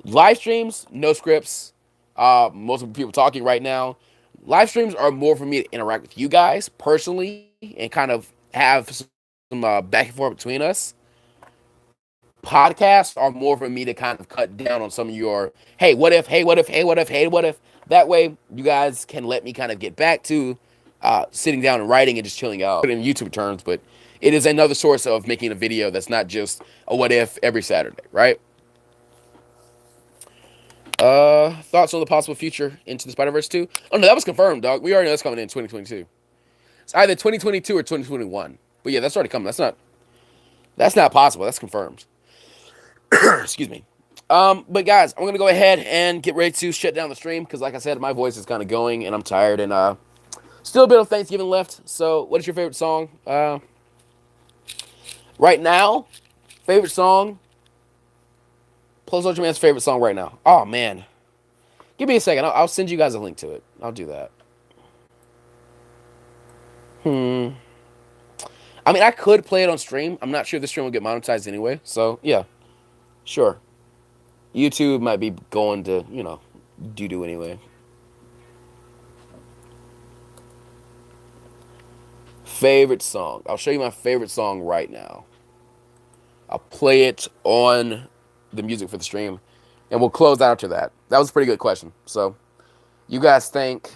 Live streams, no scripts. Most of the people talking right now. Live streams are more for me to interact with you guys personally and kind of have some back and forth between us. Podcasts are more for me to kind of cut down on some of your, hey, what if, hey, what if, hey, what if, hey, what if. That way, you guys can let me kind of get back to sitting down and writing and just chilling out in YouTube terms, but it is another source of making a video that's not just a what if every Saturday, right? Thoughts on the possible future Into the Spider-Verse 2? Oh, no, that was confirmed, dog. We already know that's coming in 2022. It's either 2022 or 2021. But yeah, that's already coming. That's not possible. That's confirmed. Excuse me. But guys, I'm gonna go ahead and get ready to shut down the stream because, like I said, my voice is kind of going and I'm tired and still a bit of Thanksgiving left. So, what is your favorite song? Right now, favorite song. Plus Ultraman's favorite song right now. Oh man, give me a second. I'll send you guys a link to it. I'll do that. I mean, I could play it on stream. I'm not sure the stream will get monetized anyway. So yeah, sure. YouTube might be going to, doo-doo anyway. Favorite song. I'll show you my favorite song right now. I'll play it on the music for the stream, and we'll close out after that. That was a pretty good question. So, you guys thank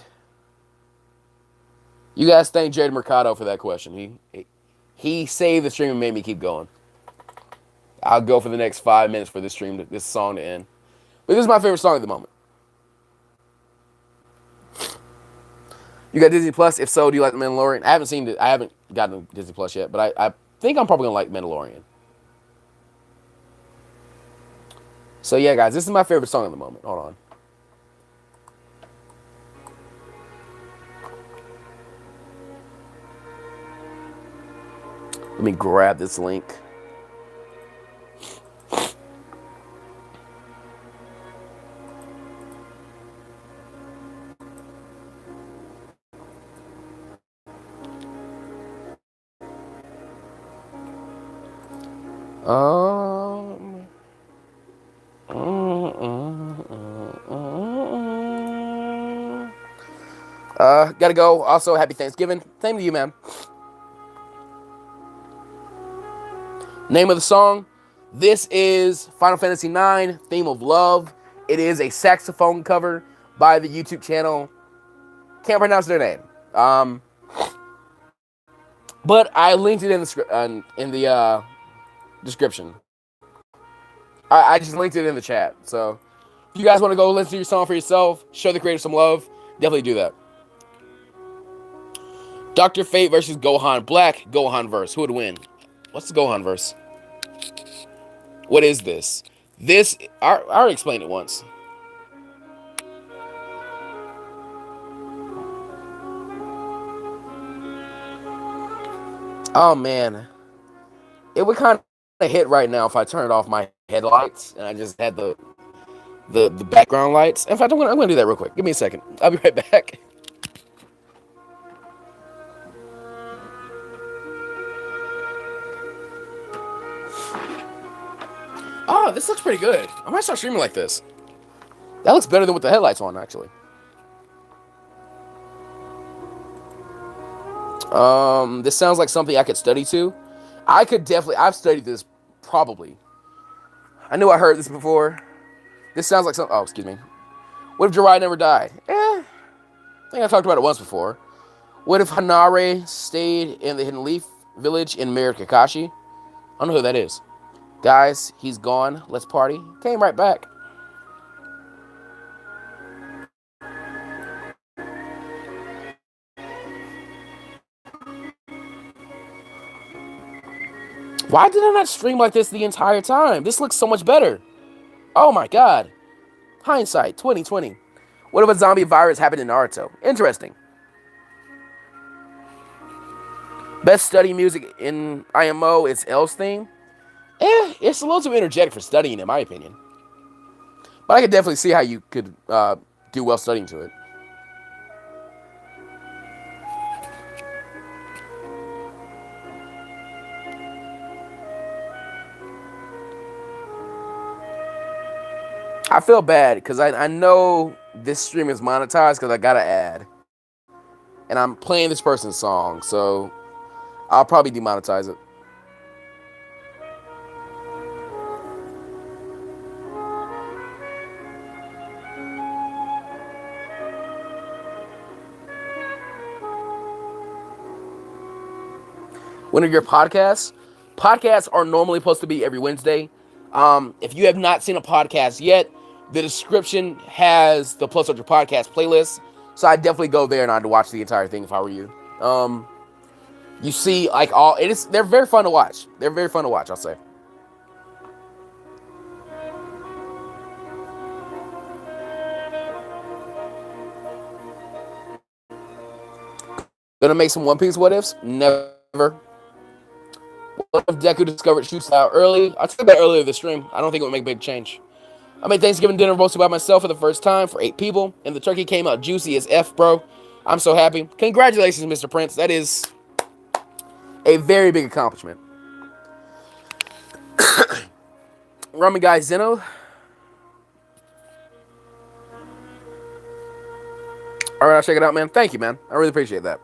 Jared Mercado for that question. He saved the stream and made me keep going. I'll go for the next 5 minutes for this song to end. But this is my favorite song at the moment. You got Disney Plus? If so, do you like The Mandalorian? I haven't seen it. I haven't gotten Disney Plus yet, but I think I'm probably gonna like Mandalorian. So yeah, guys, this is my favorite song at the moment. Hold on. Let me grab this link. Um. Gotta go. Also, happy Thanksgiving. Same to you, man. Name of the song. This is Final Fantasy IX, Theme of Love. It is a saxophone cover by the YouTube channel. Can't pronounce their name. But I linked it in the description. I just linked it in the chat. So if you guys want to go listen to your song for yourself, show the creator some love, definitely do that. Dr. Fate versus Gohan Black, Gohan verse. Who would win? What's the Gohan verse? What is this? I already explained it once. Oh man, it would kind of hit right now if I turned off my headlights and I just had the background lights. In fact, I'm gonna do that real quick. Give me a second. I'll be right back. Oh, this looks pretty good. I might start streaming like this. That looks better than with the headlights on, actually. This sounds like something I could study to. I could definitely. I've studied this probably. I knew I heard this before. This sounds like something. Oh, excuse me. What if Jirai never died? I think I talked about it once before. What if Hanare stayed in the Hidden Leaf Village and married Kakashi? I don't know who that is. Guys, he's gone. Let's party. Came right back. Why did I not stream like this the entire time? This looks so much better. Oh my god. Hindsight 2020. What if a zombie virus happened in Naruto? Interesting. Best study music in IMO is L's theme. It's a little too energetic for studying, in my opinion. But I could definitely see how you could do well studying to it. I feel bad because I know this stream is monetized because I got an ad. And I'm playing this person's song, so I'll probably demonetize it. When are your podcasts? Podcasts are normally supposed to be every Wednesday. If you have not seen a podcast yet, the description has the Plus Ultra Podcast playlist. So I definitely go there and I'd watch the entire thing if I were you. You see, like they're very fun to watch. They're very fun to watch, I'll say. Gonna make some One Piece what ifs? Never. What if Deku discovered shoots out early? I said that earlier this stream. I don't think it would make a big change. I made Thanksgiving dinner roasted by myself for the first time for 8 people, and the turkey came out juicy as F, bro. I'm so happy. Congratulations, Mr. Prince. That is a very big accomplishment. Ramen guy Zeno. All right, I'll check it out, man. Thank you, man. I really appreciate that.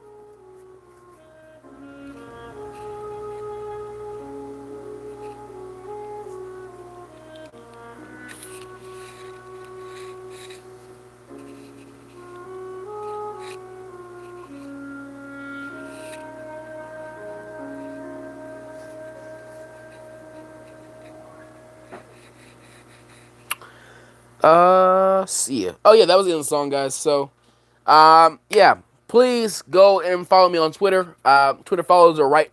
See ya. Oh yeah, that was the end of the song, guys. So, yeah, please go and follow me on Twitter. Twitter follows are right.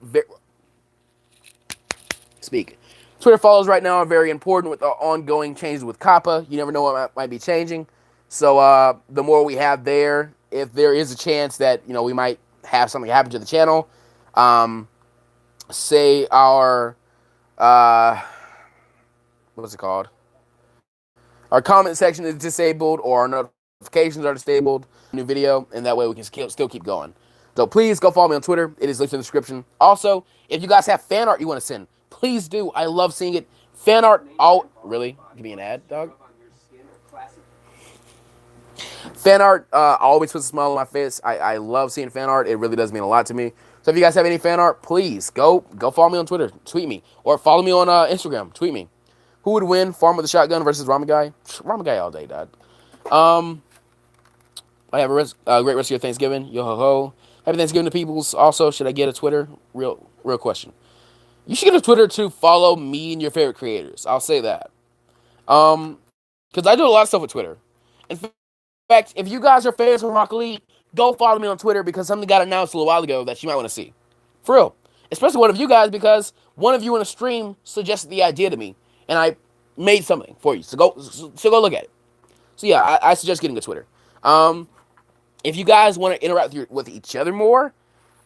Speak. Twitter follows right now are very important with the ongoing changes with Kappa. You never know what might be changing. So the more we have there, if there is a chance that we might have something happen to the channel, say our uh, what's it called? Our comment section is disabled or our notifications are disabled. New video, and that way we can still keep going. So please go follow me on Twitter. It is linked in the description. Also, if you guys have fan art you want to send, please do. I love seeing it. Fan art. Oh, really? Give me an ad, dog. Fan art always puts a smile on my face. I love seeing fan art. It really does mean a lot to me. So if you guys have any fan art, please go follow me on Twitter. Tweet me. Or follow me on Instagram. Tweet me. Who would win, Farm with a Shotgun versus Ramen Guy? Ramen Guy all day, dad. I have a great rest of your Thanksgiving. Yo ho ho. Happy Thanksgiving to peoples. Also, should I get a Twitter? Real question. You should get a Twitter to follow me and your favorite creators. I'll say that. Because I do a lot of stuff with Twitter. In fact, if you guys are fans of Rocket League, go follow me on Twitter because something got announced a little while ago that you might want to see. For real. Especially one of you guys because one of you in a stream suggested the idea to me. And I made something for you. So go look at it. So yeah, I suggest getting a Twitter. If you guys want to interact with each other more,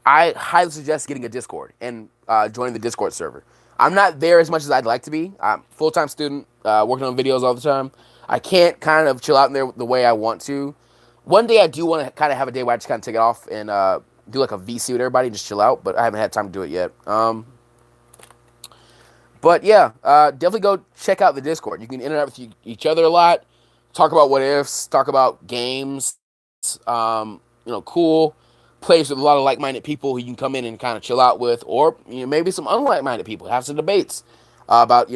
I highly suggest getting a Discord and joining the Discord server. I'm not there as much as I'd like to be. I'm a full-time student, working on videos all the time. I can't kind of chill out in there the way I want to. One day I do want to kind of have a day where I just kind of take it off and do like a VC with everybody and just chill out, but I haven't had time to do it yet. But yeah, definitely go check out the Discord. You can interact with each other a lot, talk about what ifs, talk about games, cool place with a lot of like-minded people who you can come in and kind of chill out with, or maybe some unlike-minded people. Have some debates about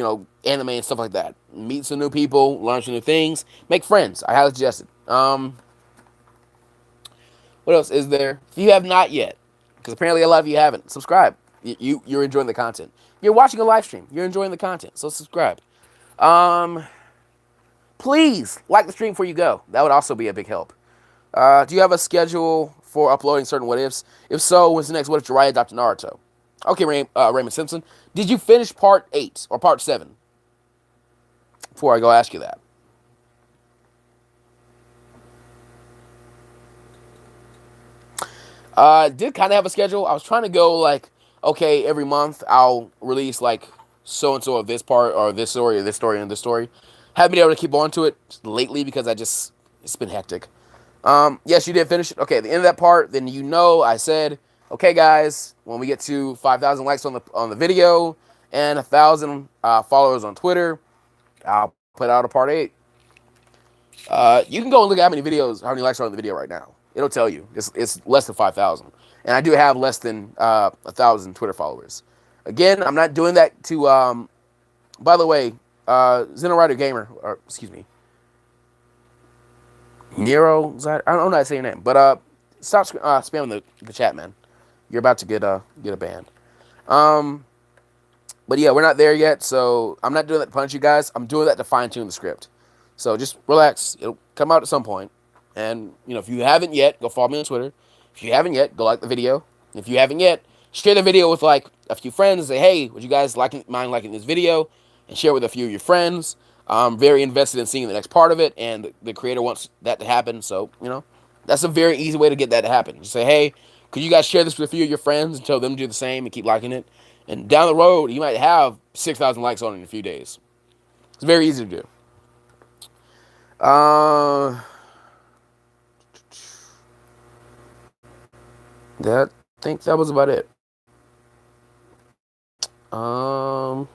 anime and stuff like that. Meet some new people, learn some new things, make friends. I highly suggest it. What else is there? If you have not yet, because apparently a lot of you haven't, subscribe. You're enjoying the content. You're watching a live stream. You're enjoying the content, so subscribe. Please like the stream before you go. That would also be a big help. Do you have a schedule for uploading certain what ifs? If so, when's the next What If Jiraiya adopted Naruto? Okay, Raymond Simpson. Did you finish part 8 or part 7? Before I go ask you that. Did kind of have a schedule. I was trying to go like, okay, every month I'll release like so-and-so of this part or this story or this story and this story. Haven't been able to keep on to it lately because it's been hectic. Yes, you did finish it. Okay, at the end of that part, then I said, okay, guys, when we get to 5,000 likes on the video and 1,000 followers on Twitter, I'll put out a part 8. You can go and look at how many likes are on the video right now. It'll tell you. It's less than 5,000. And I do have less than 1,000 Twitter followers. Again, I'm not doing that to, by the way, Xenorider Gamer, or excuse me, Nero, I don't know how to say your name, but stop spamming the chat, man. You're about to get a ban. But yeah, we're not there yet, so I'm not doing that to punish you guys. I'm doing that to fine-tune the script. So just relax. It'll come out at some point. And, if you haven't yet, go follow me on Twitter. If you haven't yet, go like the video. If you haven't yet, share the video with, like, a few friends and say, hey, would you guys mind liking this video? And share with a few of your friends. I'm very invested in seeing the next part of it, and the creator wants that to happen. So, that's a very easy way to get that to happen. Just say, hey, could you guys share this with a few of your friends and tell them to do the same and keep liking it? And down the road, you might have 6,000 likes on it in a few days. It's very easy to do. I think that was about it. So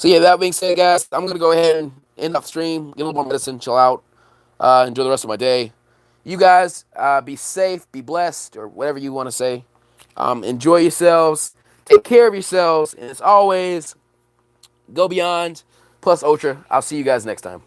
yeah, that being said, guys, I'm gonna go ahead and end off the stream, get a little more medicine, chill out, enjoy the rest of my day. You guys, be safe, be blessed, or whatever you want to say. Enjoy yourselves, take care of yourselves, and as always, go beyond plus ultra. I'll see you guys next time.